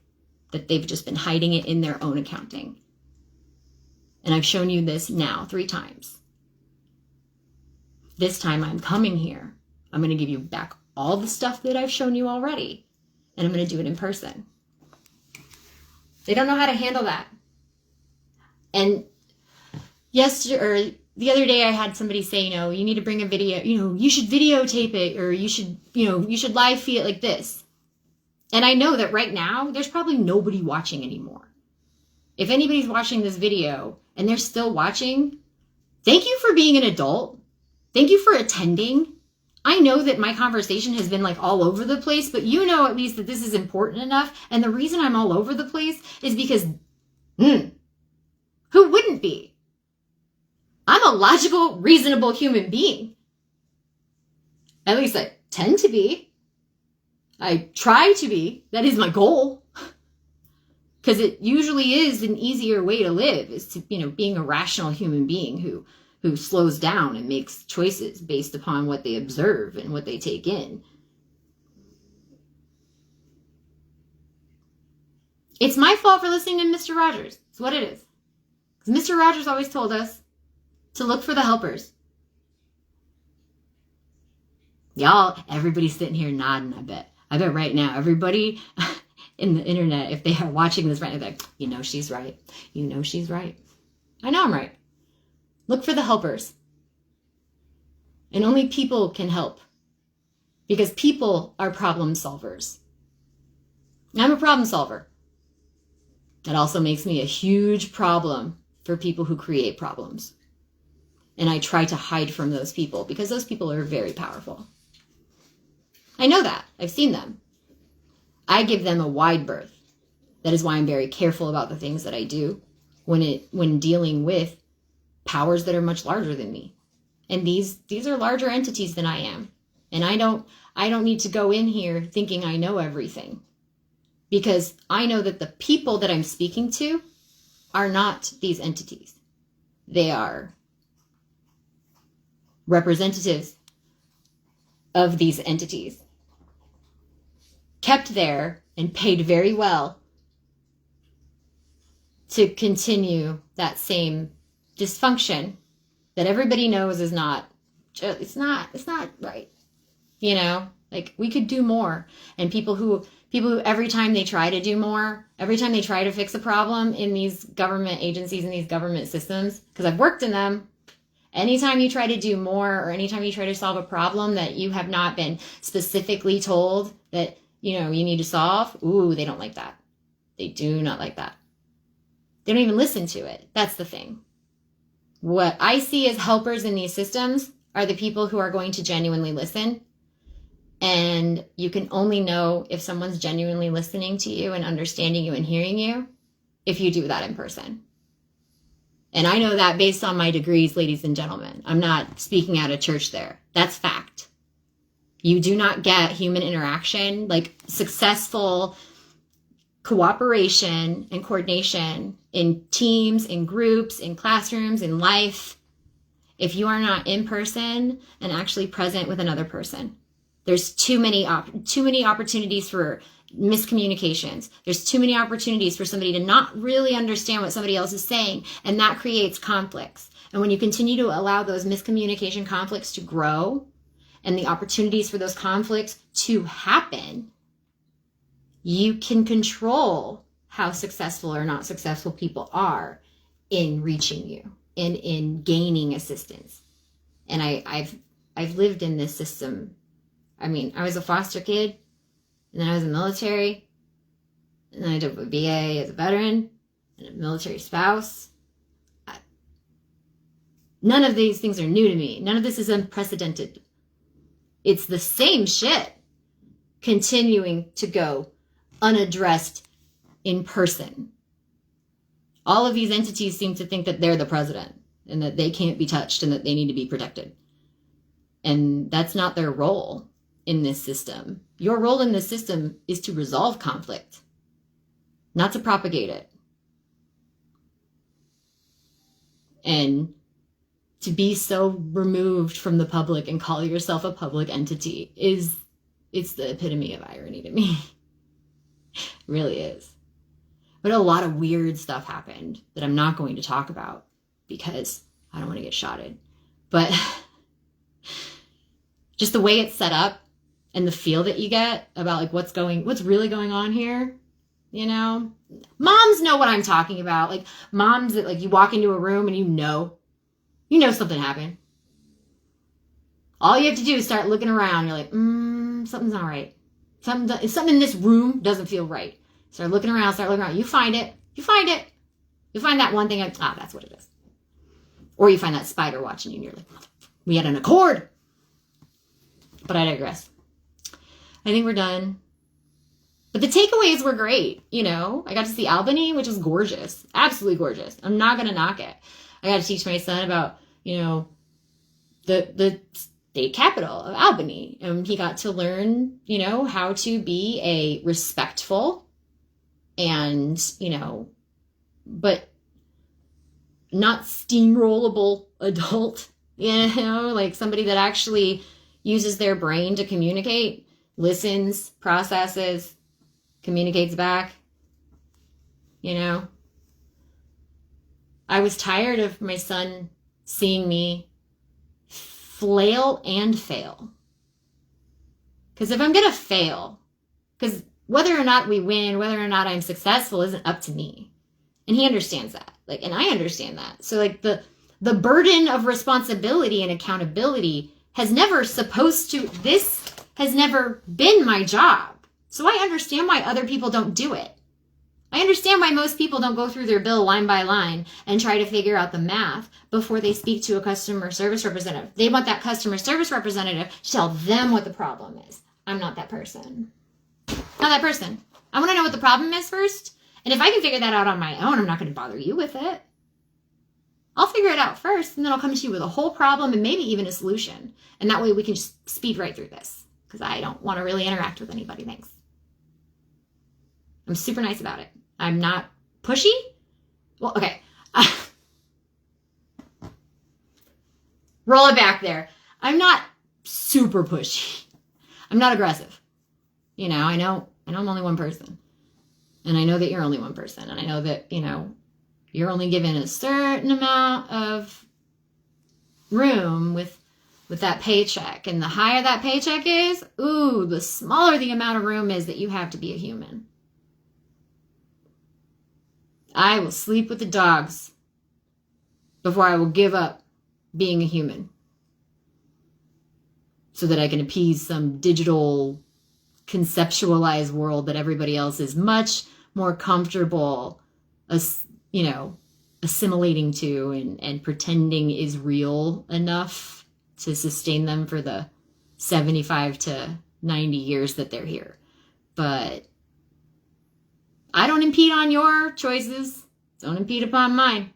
that they've just been hiding it in their own accounting. And I've shown you this now 3 times. This time I'm coming here. I'm going to give you back all the stuff that I've shown you already. And I'm going to do it in person. They don't know how to handle that. And the other day I had somebody say, you need to bring a video, you should videotape it, or you should live feed it like this. And I know that right now there's probably nobody watching anymore. If anybody's watching this video and they're still watching, thank you for being an adult. Thank you for attending. I know that my conversation has been like all over the place, but you know at least that this is important enough. And the reason I'm all over the place is because, who wouldn't be? I'm a logical, reasonable human being. At least I tend to be. I try to be. That is my goal. Because it usually is an easier way to live, is to, being a rational human being who slows down and makes choices based upon what they observe and what they take in. It's my fault for listening to Mr. Rogers. It's what it is. Because Mr. Rogers always told us to look for the helpers. Y'all, everybody's sitting here nodding, I bet. I bet right now, everybody in the internet, if they are watching this right now, they're like, she's right. She's right. I know I'm right. Look for the helpers. And only people can help. Because people are problem solvers. I'm a problem solver. That also makes me a huge problem for people who create problems. And I try to hide from those people because those people are very powerful. I know that. I've seen them. I give them a wide berth. That is why I'm very careful about the things that I do when dealing with powers that are much larger than me. And these are larger entities than I am. And I don't need to go in here thinking I know everything. Because I know that the people that I'm speaking to are not these entities. They are representatives of these entities, kept there and paid very well to continue that same dysfunction that everybody knows is not right. Like we could do more. And people who every time they try to do more, every time they try to fix a problem in these government agencies and these government systems, because I've worked in them, anytime you try to do more or anytime you try to solve a problem that you have not been specifically told that, you need to solve, they don't like that. They do not like that. They don't even listen to it. That's the thing. What I see as helpers in these systems are the people who are going to genuinely listen. And you can only know if someone's genuinely listening to you and understanding you and hearing you if you do that in person. And I know that based on my degrees, ladies and gentlemen. I'm not speaking out of church there. That's fact. You do not get human interaction, like successful cooperation and coordination in teams, in groups, in classrooms, in life, if you are not in person and actually present with another person. There's too many opportunities for miscommunications. There's too many opportunities for somebody to not really understand what somebody else is saying, and that creates conflicts. And when you continue to allow those miscommunication conflicts to grow and the opportunities for those conflicts to happen, you can control how successful or not successful people are in reaching you and in gaining assistance. And I've lived in this system. I mean, I was a foster kid, and then I was in the military, and then I did a VA as a veteran, and a military spouse. None of these things are new to me. None of this is unprecedented. It's the same shit continuing to go unaddressed in person. All of these entities seem to think that they're the president and that they can't be touched and that they need to be protected. And that's not their role in this system. Your role in this system is to resolve conflict, not to propagate it. And to be so removed from the public and call yourself a public entity it's the epitome of irony to me. It really is. But a lot of weird stuff happened that I'm not going to talk about because I don't want to get shotted. But just the way it's set up and the feel that you get about like what's really going on here, moms know what I'm talking about. Like moms that like you walk into a room and you know something happened. All you have to do is start looking around. You're like, something's not right. Something in this room doesn't feel right. Start looking around. You find it. You find that one thing. That's what it is. Or you find that spider watching you and you're like, we had an accord. But I digress. I think we're done. But the takeaways were great. You know, I got to see Albany, which was gorgeous. Absolutely gorgeous. I'm not going to knock it. I got to teach my son about, you know, the state capital of Albany. And he got to learn, you know, how to be a respectful and, you know, but not steamrollable adult, you know, like somebody that actually uses their brain to communicate, listens, processes, communicates back. You know, I was tired of my son seeing me flail and fail. Because if I'm going to fail, because whether or not we win, whether or not I'm successful isn't up to me. And he understands that. Like, and I understand that. So like the burden of responsibility and accountability has never been my job. So I understand why other people don't do it. I understand why most people don't go through their bill line by line and try to figure out the math before they speak to a customer service representative. They want that customer service representative to tell them what the problem is. I'm not that person. Not that person. I want to know what the problem is first. And if I can figure that out on my own, I'm not going to bother you with it. I'll figure it out first, and then I'll come to you with a whole problem and maybe even a solution. And that way we can just speed right through this, because I don't want to really interact with anybody. Thanks. I'm super nice about it. I'm not pushy. Well, okay. Roll it back there. I'm not super pushy. I'm not aggressive. You know, I know I'm only one person. And I know that you're only one person. And I know that, you know, you're only given a certain amount of room with that paycheck. And the higher that paycheck is, ooh, the smaller the amount of room is that you have to be a human. I will sleep with the dogs before I will give up being a human so that I can appease some digital conceptualized world that everybody else is much more comfortable, you know, assimilating to and pretending is real enough to sustain them for the 75 to 90 years that they're here. But I don't impede on your choices. Don't impede upon mine.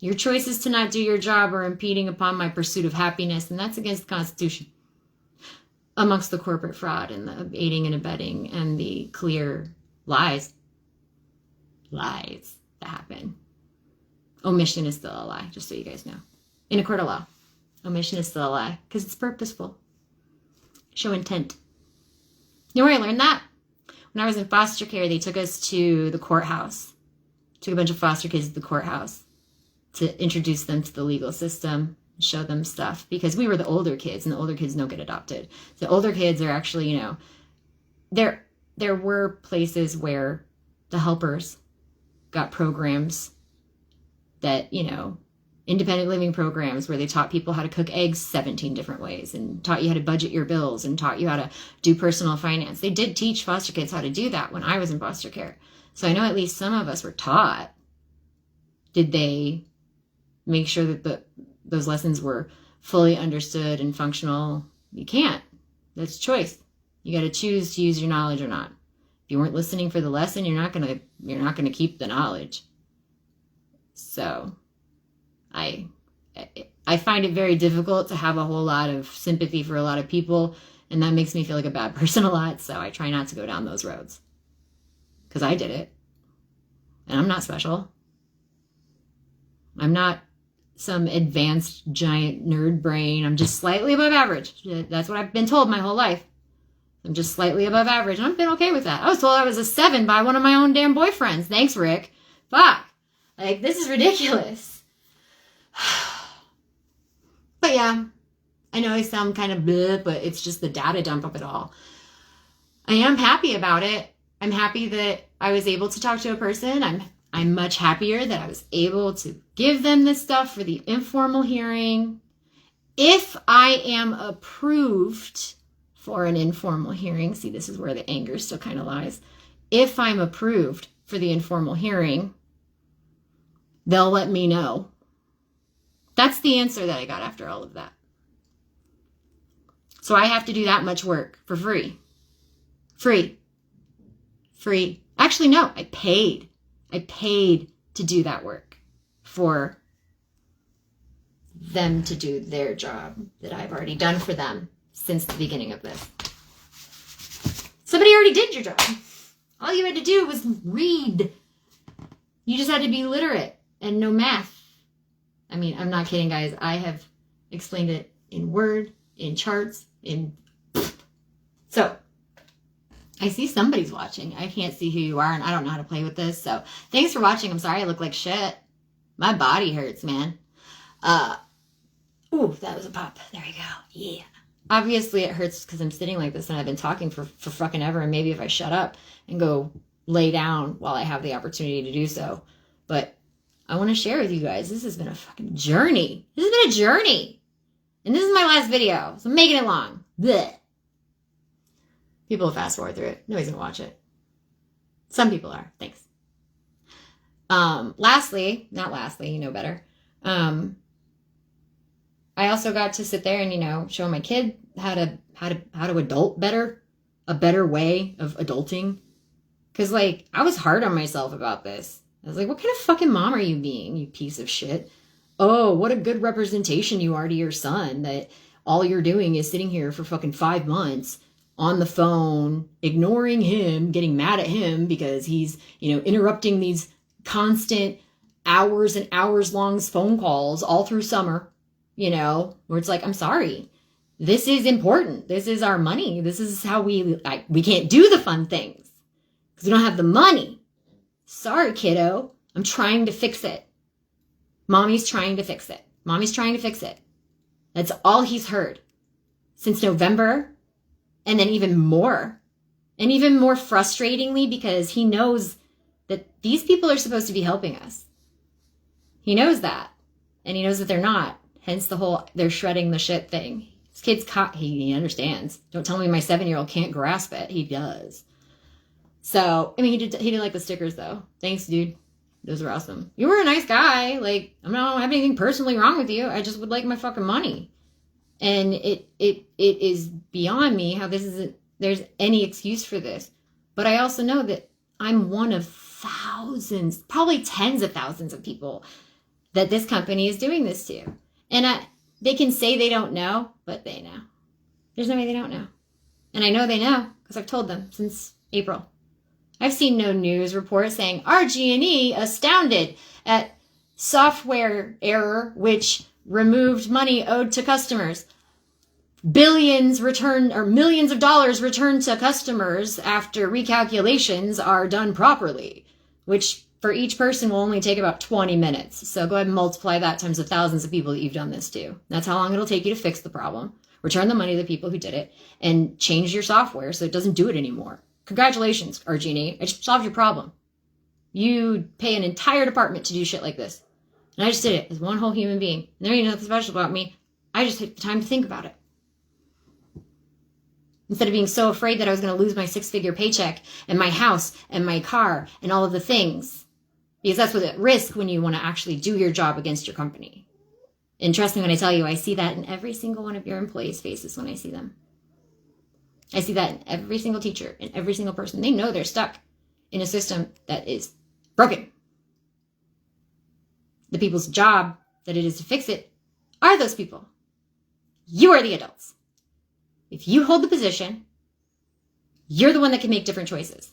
Your choices to not do your job are impeding upon my pursuit of happiness, and that's against the Constitution. Amongst the corporate fraud and the aiding and abetting and the clear lies that happen. Omission is still a lie, just so you guys know. In a court of law, omission is still a lie because it's purposeful. Show intent. You know where I learned that? When I was in foster care, they took us to the courthouse. Took a bunch of foster kids to the courthouse to introduce them to the legal system, show them stuff, because we were the older kids and the older kids don't get adopted. The older kids are actually, you know, there were places where the helpers got programs that, you know, independent living programs where they taught people how to cook eggs 17 different ways and taught you how to budget your bills and taught you how to do personal finance. They did teach foster kids how to do that when I was in foster care. So I know at least some of us were taught. Did they make sure that those lessons were fully understood and functional? You can't. That's choice. You got to choose to use your knowledge or not. If you weren't listening for the lesson, you're not gonna keep the knowledge. So I find it very difficult to have a whole lot of sympathy for a lot of people, and that makes me feel like a bad person a lot. So I try not to go down those roads because I did it, and I'm not special. I'm not some advanced giant nerd brain. I'm just slightly above average. That's what I've been told my whole life. I'm just slightly above average, and I've been okay with that. I was told I was a 7 by one of my own damn boyfriends. Thanks, Rick. Fuck. Like, this is ridiculous. But yeah, I know I sound kind of bleh, but it's just the data dump of it all. I am happy about it. I'm happy that I was able to talk to a person. I'm much happier that I was able to give them this stuff for the informal hearing. If I am approved for an informal hearing, see, this is where the anger still kind of lies. If I'm approved for the informal hearing, they'll let me know. That's the answer that I got after all of that. So I have to do that much work for free. Free. Actually, no, I paid. I paid to do that work for them to do their job that I've already done for them since the beginning of this. Somebody already did your job. All you had to do was read. You just had to be literate and know math. I mean, I'm not kidding, guys. I have explained it in Word, in charts, in... So, I see somebody's watching. I can't see who you are, and I don't know how to play with this. So, thanks for watching. I'm sorry I look like shit. My body hurts, man. Ooh, that was a pop. There we go. Yeah. Obviously, it hurts because I'm sitting like this, and I've been talking for fucking ever, and maybe if I shut up and go lay down while I have the opportunity to do so. But I want to share with you guys, this has been a fucking journey. This has been a journey. And this is my last video, so I'm making it long. Blech. People will fast forward through it. Nobody's gonna watch it. Some people are. Thanks. Lastly, not lastly, you know better. I also got to sit there and, you know, show my kid how to adult better, a better way of adulting. Cause like, I was hard on myself about this. I was like, what kind of fucking mom are you being, you piece of shit? Oh, what a good representation you are to your son, that all you're doing is sitting here for fucking 5 months on the phone, ignoring him, getting mad at him because he's, you know, interrupting these constant hours and hours long phone calls all through summer, you know, where it's like, I'm sorry, this is important. This is our money. This is how we can't do the fun things because we don't have the money. Sorry, kiddo. I'm trying to fix it. Mommy's trying to fix it. Mommy's trying to fix it. That's all he's heard since November. And then even more. And even more frustratingly, because he knows that these people are supposed to be helping us. He knows that. And he knows that they're not. Hence the whole, they're shredding the shit thing. This kid's he understands. Don't tell me my 7-year-old can't grasp it. He does. So, I mean, he did like the stickers though. Thanks, dude. Those were awesome. You were a nice guy. Like, I don't have anything personally wrong with you. I just would like my fucking money. And it is beyond me how there's any excuse for this. But I also know that I'm one of thousands, probably tens of thousands of people that this company is doing this to. And they can say they don't know, but they know. There's no way they don't know. And I know they know because I've told them since April. I've seen no news report saying RG&E astounded at software error which removed money owed to customers. Billions returned, or millions of dollars returned to customers after recalculations are done properly, which for each person will only take about 20 minutes. So go ahead and multiply that times the thousands of people that you've done this to. That's how long it'll take you to fix the problem. Return the money to the people who did it and change your software so it doesn't do it anymore. Congratulations, RG&E. I just solved your problem. You pay an entire department to do shit like this. And I just did it as one whole human being. And there ain't nothing special about me. I just took the time to think about it. Instead of being so afraid that I was going to lose my 6-figure paycheck and my house and my car and all of the things. Because that's what's at risk when you want to actually do your job against your company. And trust me when I tell you, I see that in every single one of your employees' faces when I see them. I see that in every single teacher and every single person. They know they're stuck in a system that is broken. The people's job that it is to fix it are those people. You are the adults. If you hold the position, you're the one that can make different choices.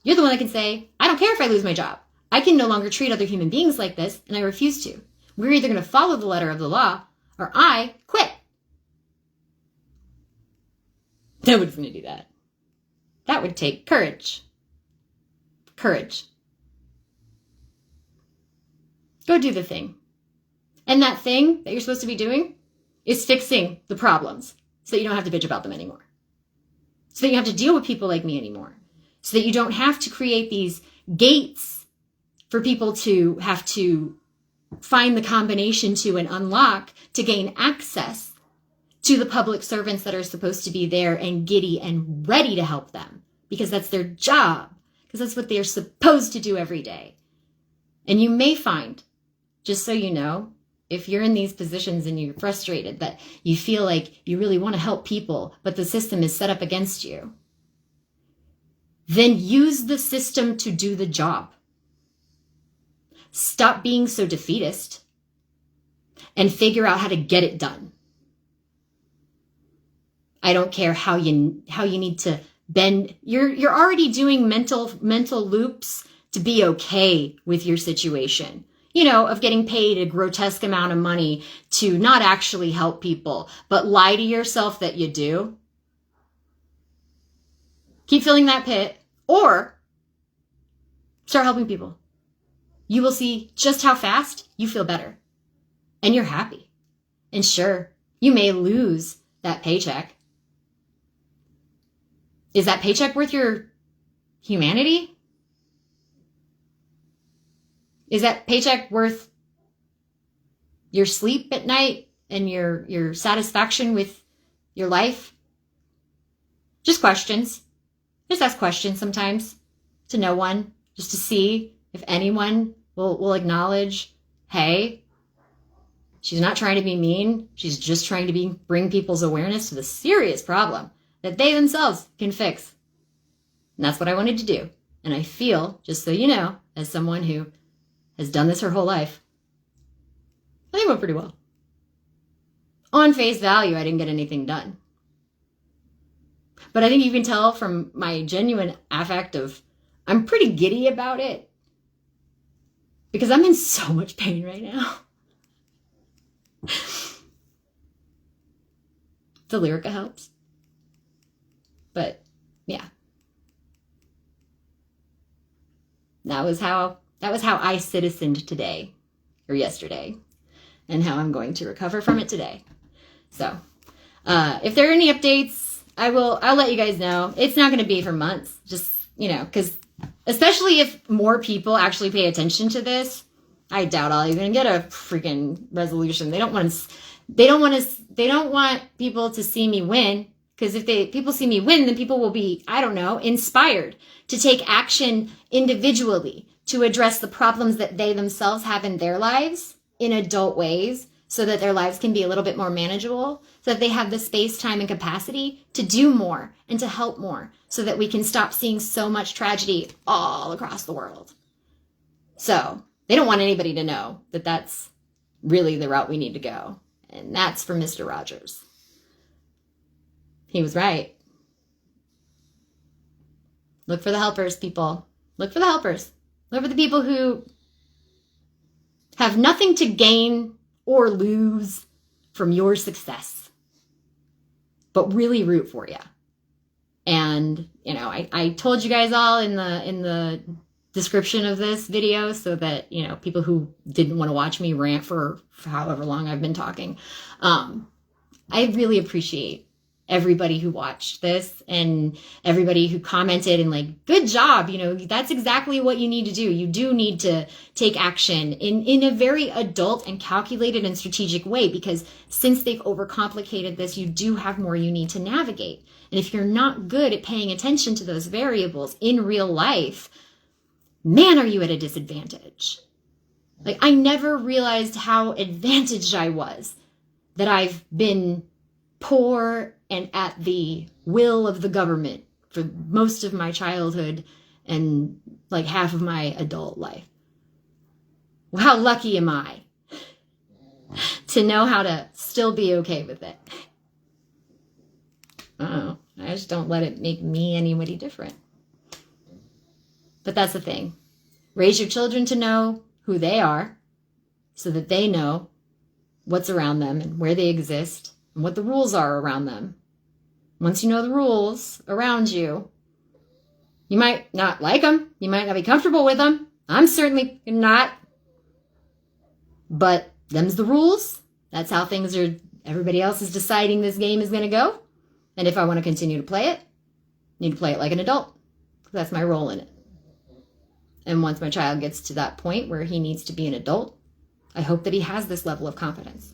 You're the one that can say, I don't care if I lose my job. I can no longer treat other human beings like this, and I refuse to. We're either going to follow the letter of the law, or I quit. Nobody's going to do that. That would take courage. Courage. Go do the thing. And that thing that you're supposed to be doing is fixing the problems so that you don't have to bitch about them anymore. So that you don't have to deal with people like me anymore. So that you don't have to create these gates for people to have to find the combination to and unlock to gain access to the public servants that are supposed to be there and giddy and ready to help them. Because that's their job. Because that's what they're supposed to do every day. And you may find, just so you know, if you're in these positions and you're frustrated, that you feel like you really want to help people, but the system is set up against you, then use the system to do the job. Stop being so defeatist and figure out how to get it done. I don't care how you need to bend. You're already doing mental loops to be okay with your situation. You know, of getting paid a grotesque amount of money to not actually help people, but lie to yourself that you do. Keep filling that pit, or start helping people. You will see just how fast you feel better and you're happy. And sure, you may lose that paycheck. Is that paycheck worth your humanity? Is that paycheck worth your sleep at night and your satisfaction with your life? Just questions. Just ask questions sometimes to no one, just to see if anyone will acknowledge, hey, she's not trying to be mean. She's just trying to bring people's awareness to the serious problem that they themselves can fix. And that's what I wanted to do. And I feel, just so you know, as someone who has done this her whole life, I think it went pretty well. On face value, I didn't get anything done. But I think you can tell from my genuine affect of, I'm pretty giddy about it because I'm in so much pain right now. The Lyrica helps. But yeah. That was how I citizened today or yesterday, and how I'm going to recover from it today. So, if there are any updates, I'll let you guys know. It's not going to be for months, just, because especially if more people actually pay attention to this, I doubt I'll even get a freaking resolution. They don't want people to see me win, because if people see me win, then people will be, inspired to take action individually to address the problems that they themselves have in their lives in adult ways, so that their lives can be a little bit more manageable, so that they have the space, time, and capacity to do more and to help more, so that we can stop seeing so much tragedy all across the world. So they don't want anybody to know that that's really the route we need to go. And that's for Mr. Rogers. He was right. Look for the helpers, people. Look for the helpers. Look for the people who have nothing to gain or lose from your success, but really root for you. And, I told you guys all in the description of this video, so that, people who didn't want to watch me rant for however long I've been talking, I really appreciate everybody who watched this and everybody who commented and good job. That's exactly what you need to do. You do need to take action in a very adult and calculated and strategic way, because since they've overcomplicated this, you do have more you need to navigate. And if you're not good at paying attention to those variables in real life, man, are you at a disadvantage. I never realized how advantaged I was, that I've been poor and at the will of the government for most of my childhood and half of my adult life. Well, how lucky am I to know how to still be okay with it? I just don't let it make me anybody different. But that's the thing. Raise your children to know who they are, so that they know what's around them and where they exist and what the rules are around them. Once you know the rules around you, you might not like them. You might not be comfortable with them. I'm certainly not. But them's the rules. That's how things are. Everybody else is deciding this game is going to go. And if I want to continue to play it, I need to play it like an adult. That's my role in it. And once my child gets to that point where he needs to be an adult, I hope that he has this level of confidence,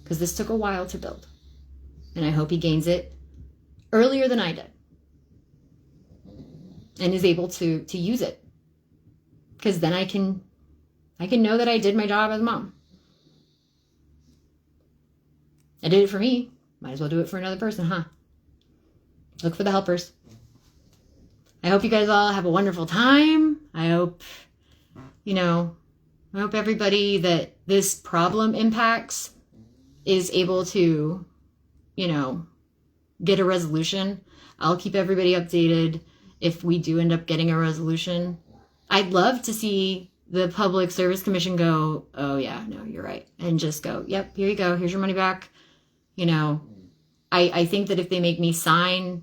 because this took a while to build. And I hope he gains it earlier than I did and is able to use it, because then I can know that I did my job as a mom. I did it for me. Might as well do it for another person, huh? Look for the helpers. I hope you guys all have a wonderful time. I hope everybody that this problem impacts is able to, get a resolution. I'll keep everybody updated if we do end up getting a resolution. I'd love to see the Public Service Commission go, oh yeah, no, you're right. And just go, yep, here you go. Here's your money back. I think that if they make me sign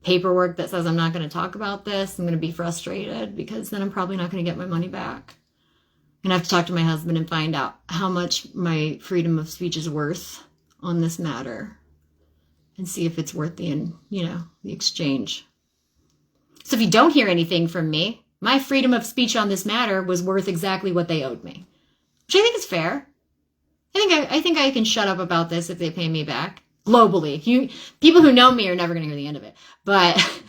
paperwork that says I'm not going to talk about this, I'm going to be frustrated because then I'm probably not going to get my money back. I'm going to have to talk to my husband and find out how much my freedom of speech is worth on this matter and see if it's worth the exchange. So if you don't hear anything from me, my freedom of speech on this matter was worth exactly what they owed me, which I think is fair. I think I can shut up about this if they pay me back. Globally, people who know me are never going to hear the end of it, but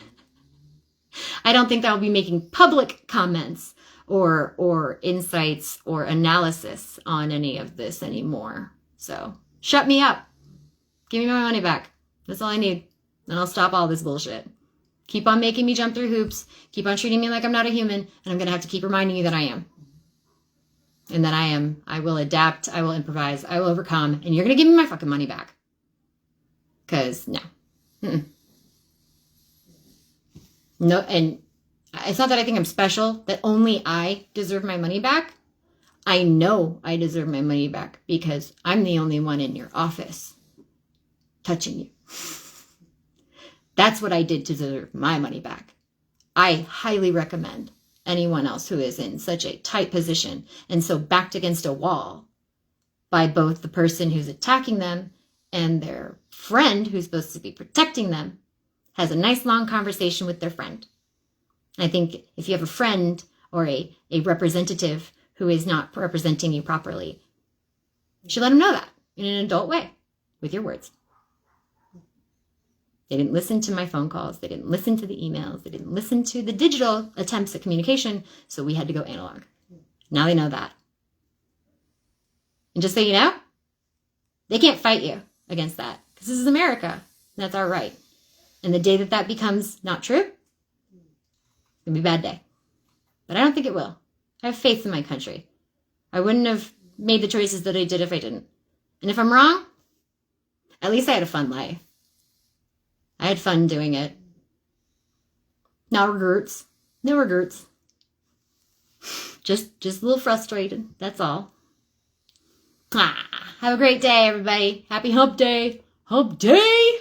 I don't think that I'll be making public comments or insights or analysis on any of this anymore. So shut me up. Give me my money back. That's all I need. And I'll stop all this bullshit. Keep on making me jump through hoops. Keep on treating me like I'm not a human. And I'm going to have to keep reminding you that I am. And that I am. I will adapt. I will improvise. I will overcome. And you're going to give me my fucking money back. Because, no. No, and it's not that I think I'm special, that only I deserve my money back. I know I deserve my money back because I'm the only one in your office touching you. That's what I did to deserve my money back. I highly recommend anyone else who is in such a tight position and so backed against a wall by both the person who's attacking them and their friend who's supposed to be protecting them has a nice long conversation with their friend. I think if you have a friend or a representative who is not representing you properly, you should let them know that in an adult way with your words. They didn't listen to my phone calls. They didn't listen to the emails. They didn't listen to the digital attempts at communication. So we had to go analog. Now they know that. And just so you know, they can't fight you against that because this is America. That's our right. And the day that becomes not true, it's going to be a bad day. But I don't think it will. I have faith in my country. I wouldn't have made the choices that I did if I didn't. And if I'm wrong, at least I had a fun life. I had fun doing it. No regrets. No regrets. Just a little frustrated. That's all. Have a great day, everybody. Happy Hump Day. Hump Day!